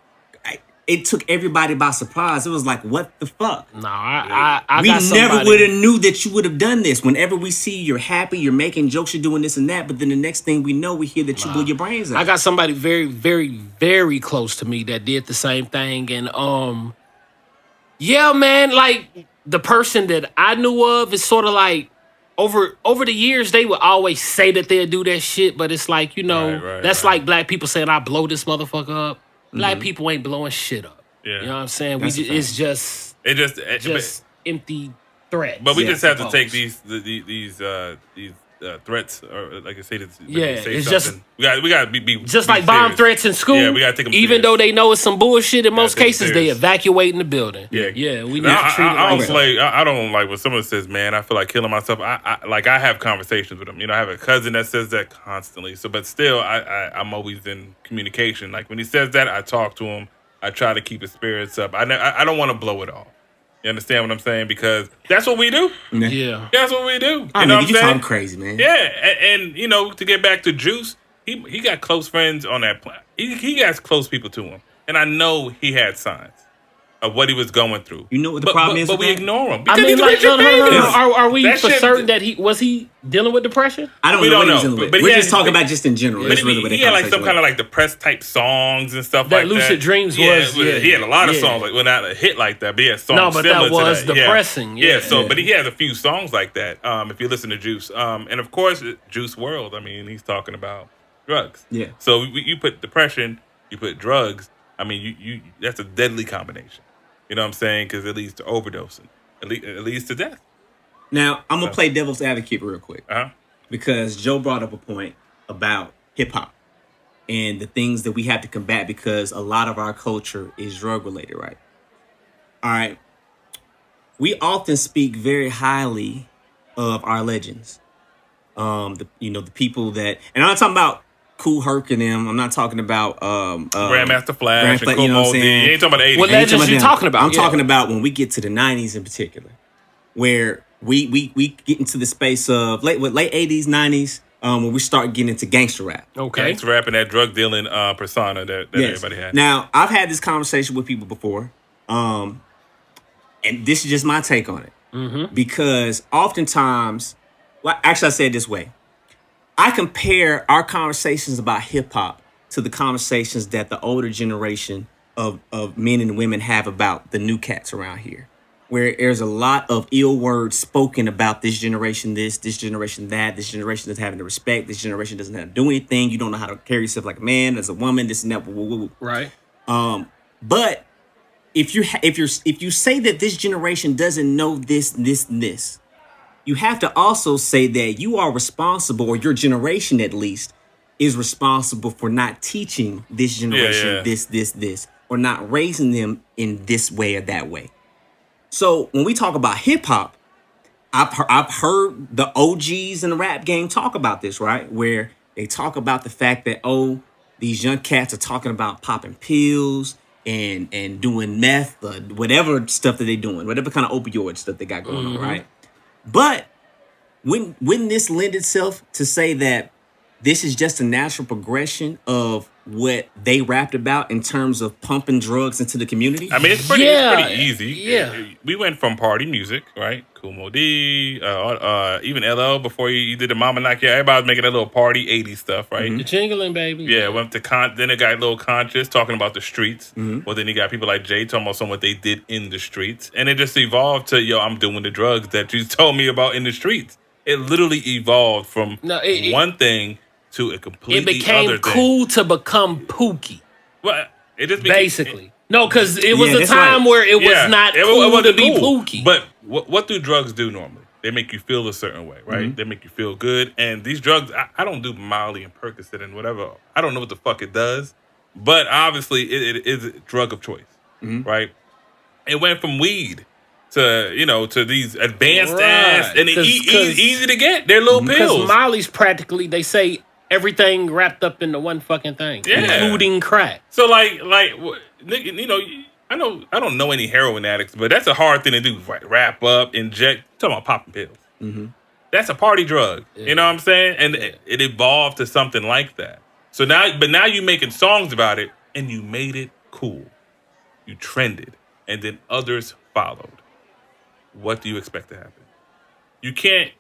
It took everybody by surprise. It was like, what the fuck? No, I we got never would have knew that you would have done this. Whenever we see you're happy, you're making jokes, you're doing this and that, but then the next thing we know, we hear that you blew your brains out. I got somebody very, very, very close to me that did the same thing, and yeah, man, like the person that I knew of is sort of like over the years they would always say that they'd do that shit, but it's like that's like black people saying I blow this motherfucker up. Black people ain't blowing shit up. Yeah. You know what I'm saying? It's just empty threat. But we just have to take these threats, or like I say, it's just we got to be just be like bomb serious. threats in school. Yeah, we got to take them even serious. though they know it's some bullshit. In most take 'em cases, they serious. evacuating the building. Yeah, We need to treat it like that. I don't like when someone says, "Man, I feel like killing myself." I have conversations with them. I have a cousin that says that constantly. So, but still, I'm always in communication. Like when he says that, I talk to him. I try to keep his spirits up. I don't want to blow it off. You understand what I'm saying? Because that's what we do. Yeah. That's what we do. You know what I'm you saying? talking crazy, man. Yeah, and to get back to Juice, he got close friends on that plan. He got close people to him, and I know he had signs of what he was going through. You know what the problem is? But we with that? ignore him. I Because mean, he's like, Richard no. Davis. Are we That for shit- certain that was he dealing with depression? I don't We know don't what he's know, dealing with. but he We're had- just talking about just in general. But That's really what he the had like some conversation kind of was. like depressed type songs and stuff That like that. Lucid Dreams yeah, was, he had a lot of yeah. songs like not a hit like that, but he had songs No, but similar that was to that. depressing, yeah. So but he has a few songs like that. If you listen to Juice, and of course Juice World. I mean, he's talking about drugs. Yeah. So you put depression, you put drugs. I mean, you that's a deadly combination. You know what I'm saying? Because it leads to overdosing. It leads to death. Now, I'm going to play devil's advocate real quick. Because Joe brought up a point about hip-hop and the things that we have to combat because a lot of our culture is drug-related, right? All right. We often speak very highly of our legends. The people that... And I'm not talking about Kool Herc and them. I'm not talking about... Grandmaster Flash and you Kool know what I'm Moe Dee. saying? You ain't talking about the 80s. What You ain't legends you them. talking about? I'm talking about when we get to the 90s in particular, where we get into the space of late 80s, 90s, when we start getting into gangster rap. Okay. Gangsta rap and that drug dealing persona that everybody had. Now, I've had this conversation with people before, and this is just my take on it. Because oftentimes, well, actually I say it this way. I compare our conversations about hip-hop to the conversations that the older generation of men and women have about the new cats around here, where there's a lot of ill words spoken about this generation this generation that, this generation doesn't have any respect, this generation doesn't have to do anything, you don't know how to carry yourself like a man, as a woman, this and that, Right. but if you say that this generation doesn't know this, you have to also say that you are responsible, or your generation at least is responsible for not teaching this generation this, or not raising them in this way or that way. So when we talk about hip hop, I've heard the OGs in the rap game talk about this, right? Where they talk about the fact that, these young cats are talking about popping pills and doing meth or whatever stuff that they're doing, whatever kind of opioid stuff they got going on, right? But wouldn't this lend itself to say that this is just a natural progression of what they rapped about in terms of pumping drugs into the community? I mean, it's pretty easy. Yeah. We went from party music, right? Cool Mo D, even LL before you did the Mama Knock You Out. Everybody was making that little party 80s stuff, right? The jingling, baby. Yeah, went to then it got a little conscious talking about the streets. Well, then you got people like Jay talking about some what they did in the streets. And it just evolved to, I'm doing the drugs that you told me about in the streets. It literally evolved from one thing to a completely other thing. It became cool to become Pookie. Well, it just became, basically. No, because it was a time where it was not cool to be Pookie. But what do drugs do normally? They make you feel a certain way, right? They make you feel good. And these drugs, I don't do Molly and Percocet and whatever. I don't know what the fuck it does. But obviously, it is a drug of choice, right? It went from weed to these advanced ass and easy to get. They're little pills. Because Molly's practically, they say, everything wrapped up into one fucking thing, including crack. So I don't know any heroin addicts, but that's a hard thing to do. Right? Wrap up, inject. I'm talking about popping pills. That's a party drug. Yeah. You know what I'm saying? And it evolved to something like that. So now you're making songs about it, and you made it cool. You trended, and then others followed. What do you expect to happen? You can't.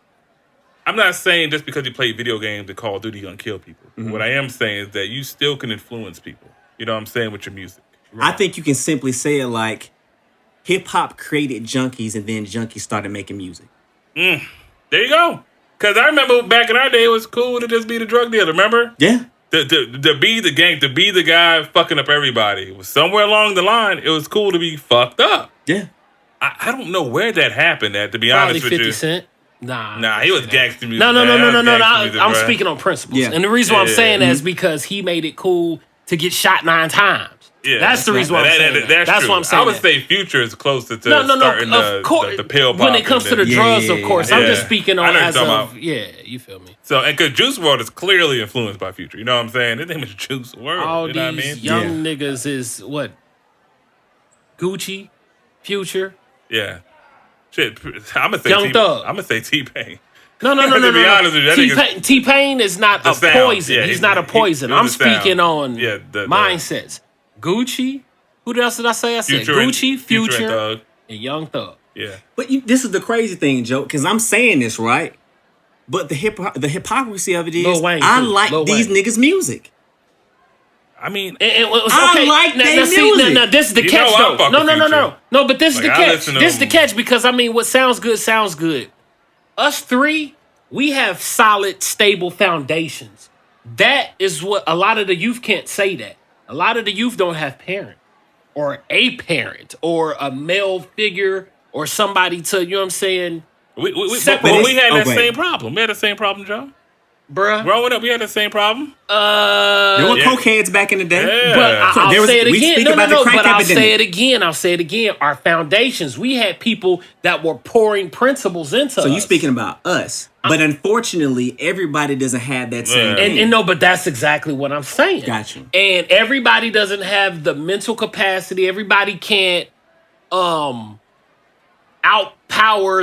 I'm not saying just because you play video games and Call of Duty, you're going to kill people. What I am saying is that you still can influence people. You know what I'm saying? With your music. Right. I think you can simply say it like hip-hop created junkies and then junkies started making music. There you go. Because I remember back in our day, it was cool to just be the drug dealer, remember? Yeah. To be the gang, to be the guy fucking up everybody. It was somewhere along the line, it was cool to be fucked up. Yeah. I don't know where that happened at, to be honest with you. 50 Cent. Nah, he was gangster music. No. Music, I'm speaking on principles. Yeah. And the reason why I'm saying that is because he made it cool to get shot 9 times. Yeah, that's the reason why I'm saying that. That's why I'm saying I would say Future is closer to starting of course, the pill pop. When it comes to the drugs, of course. I'm just speaking on as of, you feel me. So, and because Juice Wrld is clearly influenced by Future. You know what I'm saying? His name is Juice Wrld. All you know these what I mean? young niggas is what? Gucci, Future. Yeah. Shit, I'm going to say T-Pain. No. To be honest with you, T-Pain is not a poison. He's not a poison. I'm speaking on mindsets. Gucci. Who else did I say? I said Gucci, Future, and Young Thug. Yeah. But this is the crazy thing, Joe, because I'm saying this, right? But the hypocrisy of it is, I like these niggas' music. I mean, I like their music. Now, this is the catch, though. No, but this is the catch. This is the catch because, what sounds good sounds good. Us three, we have solid, stable foundations. That is what a lot of the youth can't say that. A lot of the youth don't have parent or a parent or a male figure or somebody to, you know what I'm saying? We had that same problem. We had the same problem, Joe. Bruh. Growing up, we had the same problem. There were cokeheads back in the day. Yeah. But I'll say it again. I'll say it again. Our foundations, we had people that were pouring principles into us. So you speaking about us. But unfortunately, everybody doesn't have that same thing. And no, but that's exactly what I'm saying. Got you. And everybody doesn't have the mental capacity. Everybody can't outpower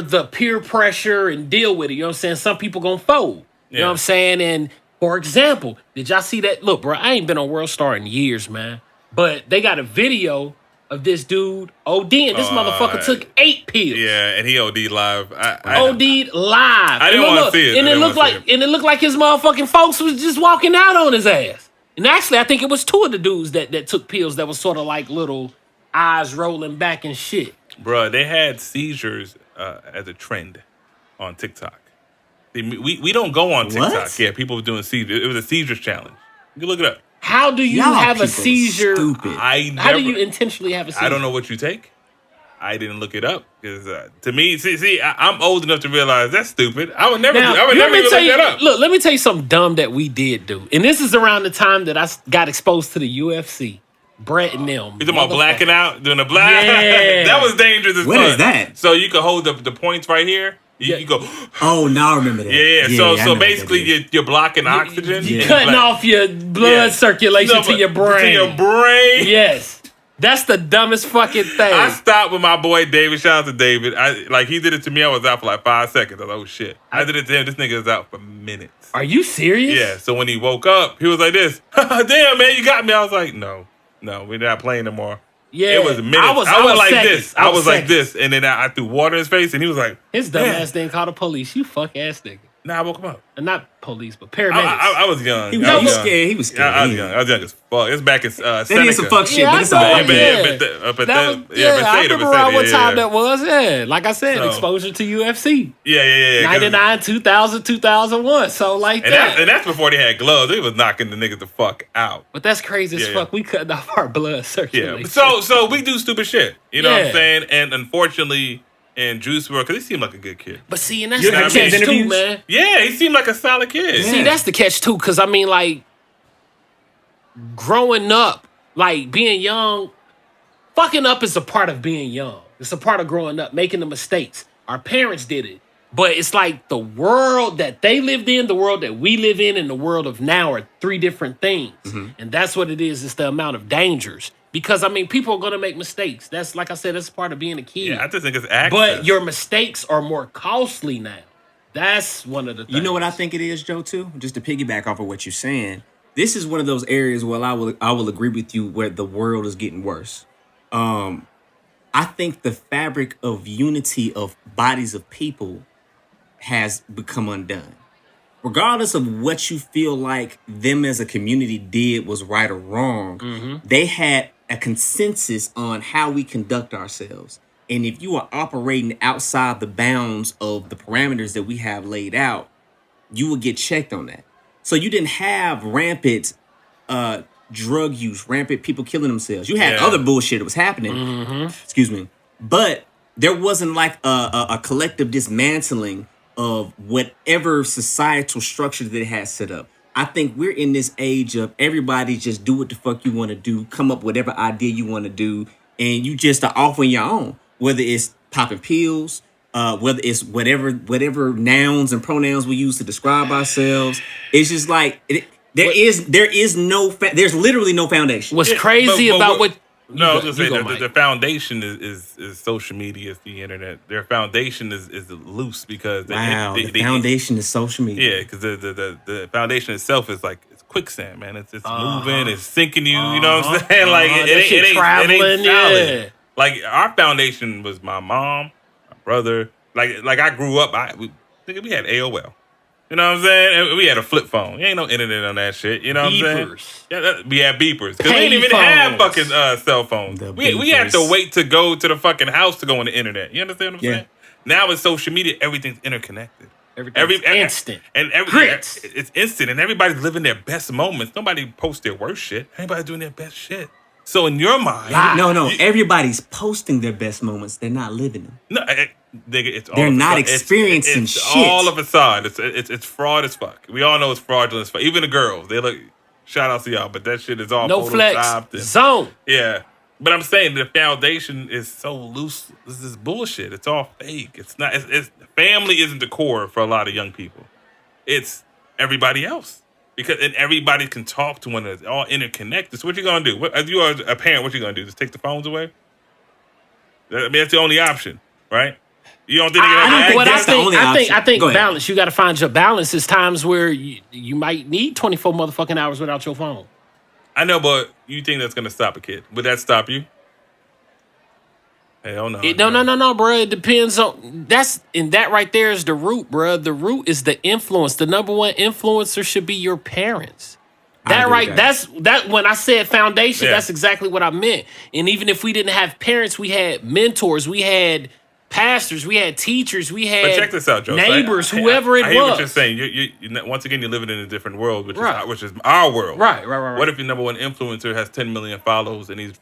the peer pressure and deal with it. You know what I'm saying? Some people gonna fold. You know what I'm saying? And for example, did y'all see that? Look, bro, I ain't been on World Star in years, man. But they got a video of this dude ODing. This motherfucker took 8 pills. Yeah, and he OD'd live. OD'd live. I didn't want to see it. And it looked like his motherfucking folks was just walking out on his ass. And actually, I think it was 2 of the dudes that took pills that was sort of like little eyes rolling back and shit. Bruh, they had seizures as a trend on TikTok. We don't go on TikTok. What? Yeah, people were doing seizures. It was a seizures challenge. You can look it up. How do you Y'all have people a seizure? Stupid. How do you intentionally have a seizure? I don't know what you take. I didn't look it up because to me, I'm old enough to realize that's stupid. I would never even look that up. Look, let me tell you something dumb that we did do. And this is around the time that I got exposed to the UFC. Brett and them. You talking about blacking out, doing a black? Yeah. That was dangerous as fuck. What is that? So you could hold the points right here. You go. Oh, now I remember that. Yeah. I So know basically, what that is. you're blocking oxygen. You and cutting black. off your blood circulation to your brain. To your brain. Yes. That's the dumbest fucking thing. I stopped with my boy David. Shout out to David. He did it to me. I was out for like 5 seconds. I was like, oh shit. I did it to him. This nigga is out for minutes. Are you serious? Yeah. So when he woke up, he was like this. Damn, man, you got me. I was like, no, we're not playing no more. Yeah. It was minutes. I was like this. I was like this. And then I threw water in his face and he was like, his dumb ass didn't call the police. You fuck ass nigga. nah, I woke him up. Not police, but paramedics. I was young. He was scared. He was scared. I was young. I was young as fuck. It's back in Seneca. That is some fuck shit, Yeah, but it's I know, all right. I remember around what time yeah. that was. Yeah, like I said, So- exposure to UFC. Yeah. 99, 2000, 2001. So like that. And that's before they had gloves. They was knocking the niggas the fuck out. But that's crazy as Yeah, fuck. We cutting off our blood circulation. Yeah. So we do stupid shit. You know what Yeah. I'm saying? And unfortunately, in Juice Wrld, because he seemed like a good kid. But see, and that's You the know catch what I mean? too, Interviews? man. Yeah, he seemed like a solid kid. See, that's the catch too, because I mean, like, growing up, like being young, fucking up is a part of being young. It's a part of growing up, making the mistakes. Our parents did it. But it's like the world that they lived in, the world that we live in, and the world of now are three different things. And that's what it is. It's the amount of dangers. Because, I mean, people are going to make mistakes. That's, like I said, that's part of being a kid. Yeah, I just think it's access. But your mistakes are more costly now. That's one of the things. You know what I think it is, Joe, too? Just to piggyback off of what you're saying, this is one of those areas where I will agree with you where the world is getting worse. I think the fabric of unity of bodies of people has become undone. Regardless of what you feel like them as a community did was right or wrong, they had a consensus on how we conduct ourselves. And if you are operating outside the bounds of the parameters that we have laid out, you will get checked on that. So you didn't have rampant drug use, rampant people killing themselves. You had other bullshit that was happening. Excuse me. But there wasn't like a collective dismantling of whatever societal structure that it has set up. I think we're in this age of everybody just do what the fuck you want to do, come up with whatever idea you want to do, and you just are off on your own. Whether it's popping pills, whether it's whatever nouns and pronouns we use to describe ourselves, it's just like there's literally no foundation. What's crazy about what... No, I was you gonna go, say the Mike. foundation is social media, is the internet. Their foundation is loose because The foundation is social media. Yeah, because the foundation itself is like it's quicksand, man. It's moving, it's sinking you. You know what I'm saying? Like That it shit ain't traveling, solid. yeah. Like our foundation was my mom, my brother. Like I grew up. We had AOL. You know what I'm saying? And we had a flip phone. You ain't no internet on that shit. You know what I'm saying? Beepers. Yeah, we had beepers. Because we didn't even have fucking cell phones. We had to wait to go to the fucking house to go on the internet. You understand what I'm saying? Now with social media, everything's interconnected. Everything's instant. And Grits. it's instant. And everybody's living their best moments. Nobody posts their worst shit. Everybody's doing their best shit. So in your mind... No. Everybody's posting their best moments. They're not living them. No, nigga, it's all They're a not facade. experiencing it's shit. all a facade. It's fraud as fuck. We all know it's fraudulent as fuck. Even the girls, they look. Shout out to y'all, but that shit is all No flex. photoshopped and- Zone. Yeah, but I'm saying the foundation is so loose. This is bullshit. It's all fake. It's not. It's family isn't the core for a lot of young people. It's everybody else because and everybody can talk to one another. It's all interconnected. So what you gonna do? As you are a parent, what you gonna do? Just take the phones away? I mean, that's the only option, right? You don't think? I think Go ahead. balance. You got to find your balance. There's times where you might need 24 motherfucking hours without your phone. I know, but you think that's gonna stop a kid? Would that stop you? Hell no. No, bro. It depends on that right there is the root, bro. The root is the influence. The number one influencer should be your parents. That agree right, with that's when I said foundation, Yeah. that's exactly what I meant. And even if we didn't have parents, we had mentors, we had pastors, we had teachers, we had But check this out, Joe. neighbors, So whoever it I hear was. what you're saying. You once again, you're living in a different world, Right. which is our world. Right. What if your number one influencer has 10 million followers and he's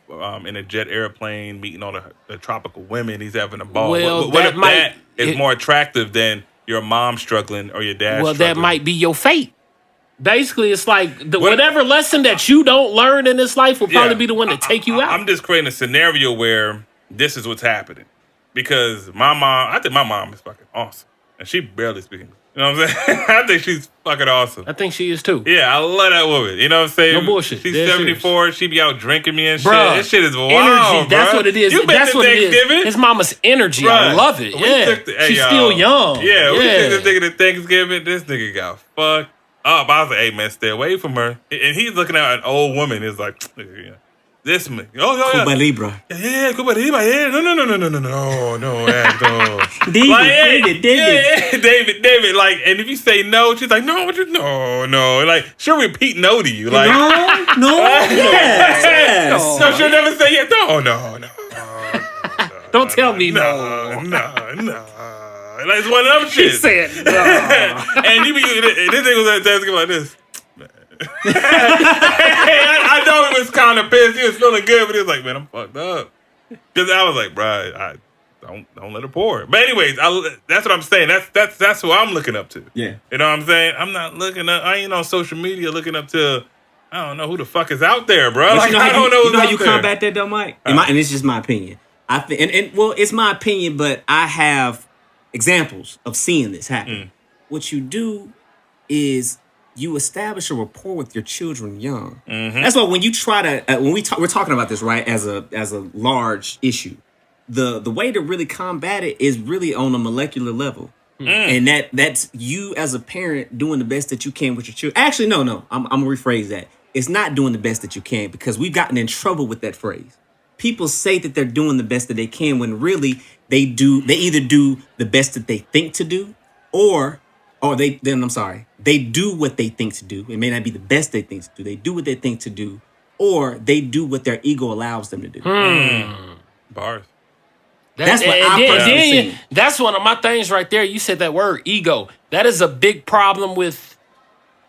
in a jet airplane meeting all the tropical women? He's having a ball. Well, What if that might- that is more attractive than your mom struggling or your dad Well, struggling? that might be your fate. Basically, it's like What- whatever lesson that you don't learn in this life will probably be the one to take you out. I'm just creating a scenario where this is what's happening. Because I think my mom is fucking awesome. And she barely speaks English. You know what I'm saying? I think she's fucking awesome. I think she is too. Yeah, I love that woman. You know what I'm saying? No bullshit. She's Dead 74. She be out drinking me and shit. Bruh, This shit is wild, energy. That's bruh. what it is. You been That's to what it Thanksgiving? is. His mama's energy. I Bruh, love it. we Yeah, took hey, she's y'all. still young. Yeah, we took this nigga to Thanksgiving. This nigga got fucked up. I was like, hey, man, stay away from her. And he's looking at an old woman. He's like, yeah. This man. Oh, Cuba yeah. Libre. Yeah, Cuba Libre. Yeah, no. David. David. Like, and if you say no, she's like, no. Like, she'll repeat no to you. Like, yes. So she'll never say yes. No. Don't tell me no. No. Like, it's one of them She shit. said no. And this thing was at Thanksgiving like this. I know he was kind of pissed. He was feeling good, but he was like, man, I'm fucked up. Because I was like, bro, I don't let her pour. But anyways, that's what I'm saying. That's who I'm looking up to. Yeah. You know what I'm saying? I'm not looking up. I ain't on social media looking up to. I don't know who the fuck is out there, bro. Like, I don't know who's You know how out you there. combat that, though, Mike? And it's just my opinion. I think, and well, it's my opinion, but I have examples of seeing this happen. What you do is you establish a rapport with your children young. That's why when you try to when we're talking about this, right, as a large issue, the way to really combat it is really on a molecular level. And that's you as a parent doing the best that you can with your children. Actually, no, I'm gonna rephrase that. It's not doing the best that you can, because we've gotten in trouble with that phrase. People say that they're doing the best that they can when really they either do the best that they think to do, or they do what they think to do. It may not be the best they think to do. They do what they think to do, or they do what their ego allows them to do. Bars. That's what I personally see. That's one of my things right there. You said that word, ego. That is a big problem with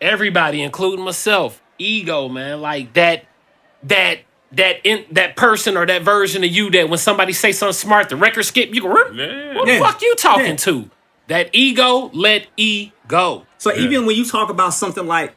everybody, including myself. Ego, man. Like that person or that version of you that when somebody say something smart, the record skip, you go, who the fuck you talking to? That ego, let go. So even when you talk about something like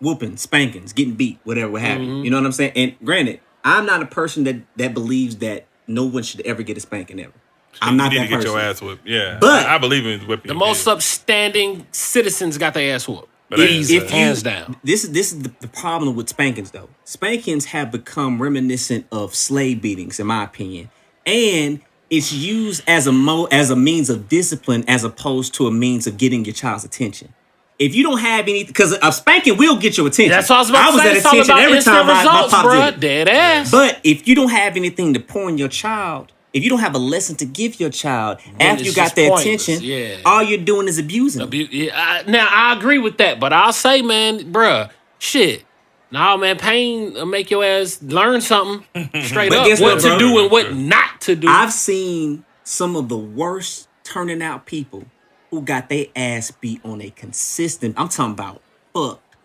whooping, spankings, getting beat, whatever, what have you know what I'm saying? And granted, I'm not a person that believes that no one should ever get a spanking ever. I'm not you that need to person. get your ass whipped. Yeah. But I believe in whipping. The most upstanding citizens got their ass whooped. But Easy, if hands down. This is the problem with spankings, though. Spankings have become reminiscent of slave beatings, in my opinion, and it's used as a means of discipline as opposed to a means of getting your child's attention. If you don't have any, because a spanking will get your attention. That's what I was about to say. at It's all attention about every instant time my results, pop bro. did it. Dead ass. But if you don't have anything to pour in your child, if you don't have a lesson to give your child after you it's got just their pointless, attention, yeah. all you're doing is abusing them. Now, I agree with that, but I'll say, man, bruh, shit. Nah, man, pain will make your ass learn something straight But up. guess What what, to bro? do and what not to do. I've seen some of the worst turning out people who got their ass beat on a consistent, I'm talking about fucked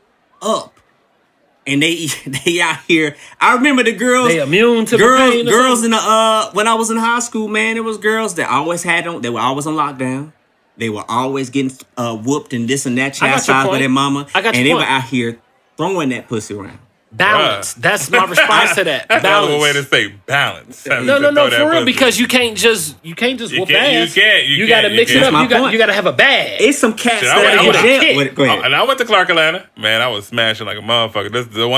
up. And they out here. I remember the girls. They immune to the pain or girls something? in the when I was in high school, man, it was girls that always had on. They were always on lockdown. They were always getting whooped and this and that, I got your chastised by point. their mama. I got your and they point. were out here throwing that pussy around. Balance. That's my response to that. That's another Balance. way to say balance. No, for real, because you can't just whoop ass. You can't. You got to mix it That's up. my You got point. to have a bag. It's some cats Shit, that I are went- in I jail. went- Go ahead. And I went to Clark, Atlanta. Man, I was smashing like a motherfucker. That's the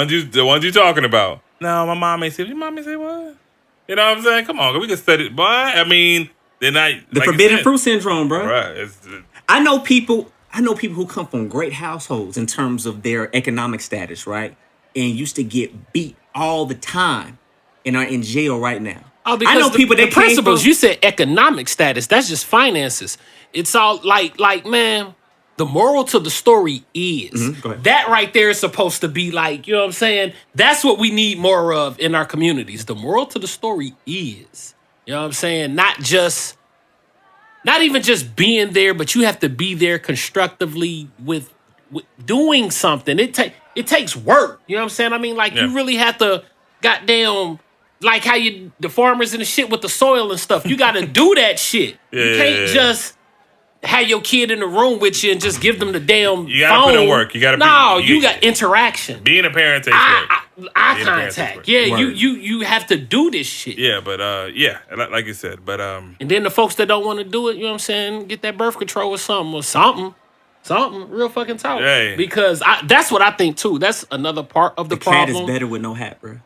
ones you talking about. No, my mom ain't say. Your mom ain't say what? You know what I'm saying? Come on, we can study, boy. I mean, they're not The like you forbidden said. fruit syndrome, bro. Right. I know people who come from great households in terms of their economic status, right? And used to get beat all the time and are in jail right now. Oh, because I know people that the principles. came You said economic status. That's just finances. It's all like man. The moral to the story is Go ahead. that right there is supposed to be like, you know what I'm saying? That's what we need more of in our communities. The moral to the story is, you know what I'm saying? Not just not even just being there, but you have to be there constructively with doing something. It takes work. You know what I'm saying? I mean, like you really have to goddamn like how the farmers and the shit with the soil and stuff. You got to do that shit. You can't just have your kid in the room with you and just give them the damn You gotta phone. put in work. You gotta you got interaction. Being a parent takes work. Eye contact. Yeah, you have to do this shit. Yeah, but like you said, but And then the folks that don't want to do it, you know what I'm saying, get that birth control or something. Something real fucking talk. Hey. Because that's what I think too. That's another part of the problem. Cat is better with no hat, bro.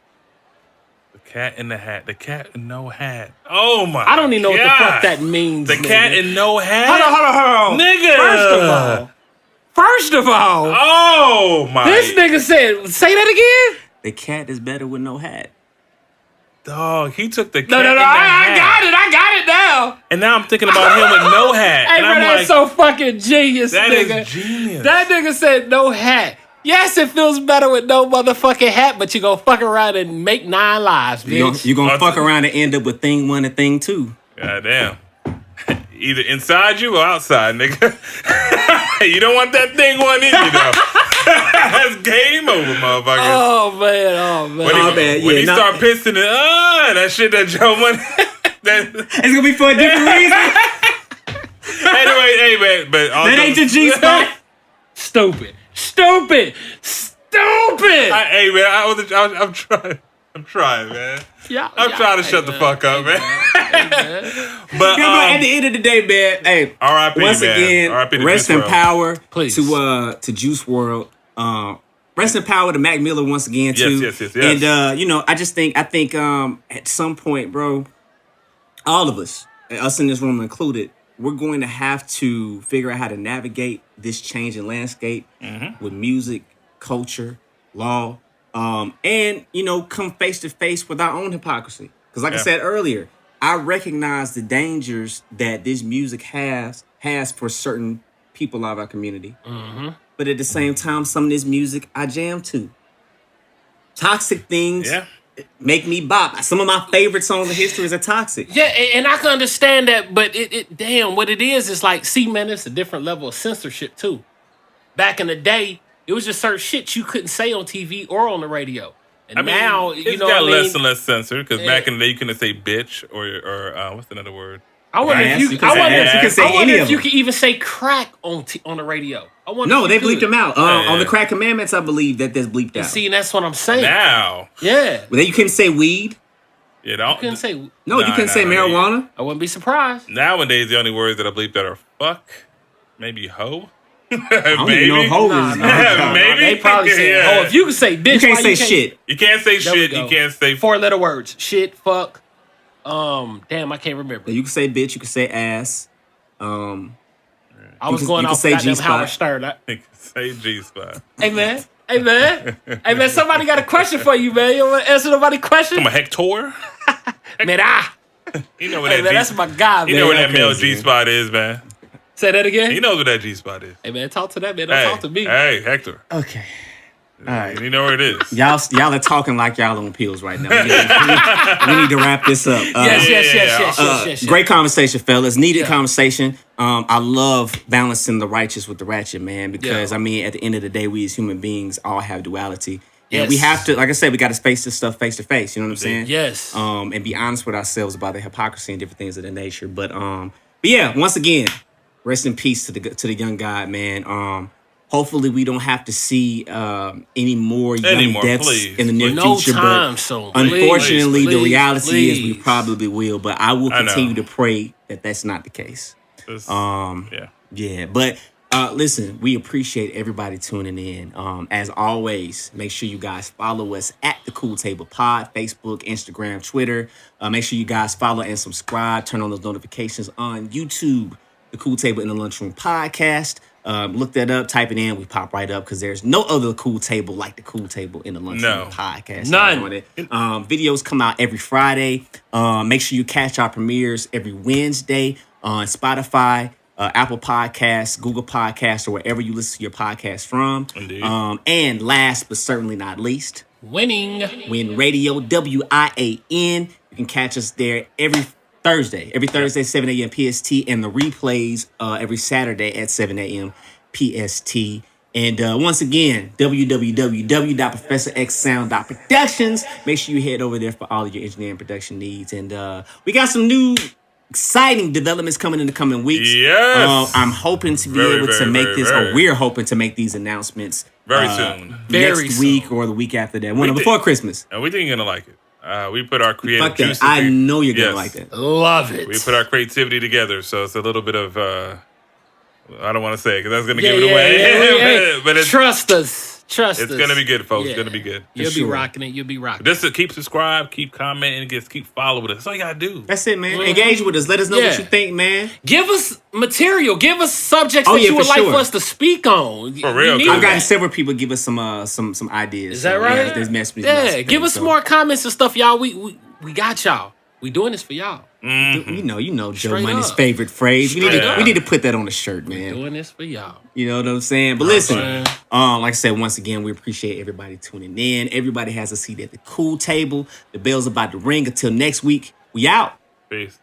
Cat in the hat. The cat in no hat. Oh my! I don't even know what the God. fuck that means. The nigga. cat in no hat. Hold on, Nigga. First of all, Oh my! this nigga said, say that again. The cat is better with no hat. Dog, he took the cat No, in the I hat. got it now. And now I'm thinking about him with no hat. Hey, and bro, I'm that's like, so fucking genius, that nigga. is genius. That nigga said no hat. Yes, it feels better with no motherfucking hat, but you gonna fuck around and make 9 lives, bitch. You're gonna fuck around and end up with thing 1 and thing 2. God damn. Either inside you or outside, nigga. You don't want that thing one in you, though. That's game over, motherfucker. Oh man. When he start pissing it, that shit that Joe money. It's gonna be for a different reason. Anyway, hey man, but That ain't the G spot. Stupid. Hey man, I'm trying, man. I'm trying to shut the fuck up, man. But At the end of the day, man, hey, R.I.P. once man. again, R.I.P. to rest Juice in Wrld. power Please. to Juice Wrld. Rest in power to Mac Miller once again too. Yes. And I think at some point, bro, all of us in this room included, we're going to have to figure out how to navigate this changing landscape with music, culture, law, and come face to face with our own hypocrisy. Because like I said earlier, I recognize the dangers that this music has for certain people of our community. But at the same time, some of this music I jam to. Toxic things make me bop. Some of my favorite songs in history are toxic. Yeah, and I can understand that, but damn, what it is like, see, man, it's a different level of censorship too. Back in the day, it was just certain shit you couldn't say on TV or on the radio. And now, it's know got what I mean? less and less censored because back in the day you couldn't say bitch or what's another word? I wonder Ass. if you You can say ass. You can say I wonder any if of you them. could even say crack on the radio. I wonder No, if they you bleeped could. them out. On the Crack Commandments, I believe that there's bleeped out. See, and that's what I'm saying. Now, Yeah. Well, you couldn't say weed. you know, You couldn't say. No, you couldn't say marijuana. I wouldn't be surprised. nowadays the only words that I bleep that are fuck, maybe hoe, I don't maybe. even know hoe is. Maybe. They probably say, Yeah. oh, if you can say bitch, You can't why say shit. You can't say There we shit. go. You can't say 4-letter words. Shit, fuck. Damn, I can't remember. You can say bitch. You can say ass. I was you going can off say goddamn G-spot. Howard Stern. Say G spot. Hey man. Somebody got a question for you, man. You want to answer nobody's question? Come on, Hector. Man, You know what Hey, man, that's my guy, You man. know where that Okay, male man. G spot is, man. Say that again. He knows what that G spot is. Hey man, talk to that man. Don't talk to me. Hey, Hector. Okay. All right. You know where it is. Y'all are talking like y'all on pills right now. We need to wrap this up. Yes. Great conversation, fellas. Needed conversation. I love balancing the righteous with the ratchet, man, because Yeah. I mean, at the end of the day, we as human beings all have duality. Yes. And we have to, like I said, we got to face this stuff face to face. You know what I'm saying? Yes. And be honest with ourselves about the hypocrisy and different things of that nature. But yeah, once again, rest in peace to the young God, man. Hopefully, we don't have to see any more young deaths please. in the near No future. time But soon. unfortunately, the Please, reality is we please. probably will. But I will I know. continue to pray that that's not the case. Yeah. Yeah, but listen, we appreciate everybody tuning in. As always, make sure you guys follow us at The Cool Table Pod, Facebook, Instagram, Twitter. Make sure you guys follow and subscribe. Turn on those notifications on YouTube, The Cool Table in the Lunchroom Podcast. Look that up, type it in, we pop right up because there's no other cool table like the Cool Table in the Lunchroom Podcast. None. Videos come out every Friday. Make sure you catch our premieres every Wednesday on Spotify, Apple Podcasts, Google Podcasts, or wherever you listen to your podcast from. Indeed. And last but certainly not least, Winning. Win Radio, WIAN. You can catch us there every Thursday. Every Thursday, 7 a.m. PST, and the replays every Saturday at 7 a.m. PST. And once again, www.professorxsound.productions. Make sure you head over there for all of your engineering production needs. And we got some new exciting developments coming in the coming weeks. Yes. I'm hoping to be able to make this, or we're hoping to make these announcements very soon. Next week or the week after that. Before Christmas. And we think you're going to like it. We put our creative juices. I know you're going to like that. Love it. We put our creativity together. So it's a little bit of, I don't want to say it because that's going to give it away. But trust us. It's going to be good, folks. It's going to be good. You'll be rocking it. You'll be rocking it. Just to keep subscribed, keep commenting, and keep following us. That's all you got to do. That's it, man. Engage with us. Let us know what you think, man. Give us material. Give us subjects that you would like for us to speak on. For real. I've gotten several people give us some ideas. Is that right? Yeah, there's messages. Yeah, give us some more comments and stuff, y'all. We got y'all. We doing this for y'all. You know Joe Money's favorite phrase. We need to put that on the shirt, man. We're doing this for y'all. You know what I'm saying? But listen, like I said, once again, we appreciate everybody tuning in. Everybody has a seat at the cool table. The bell's about to ring. Until next week, we out. Peace.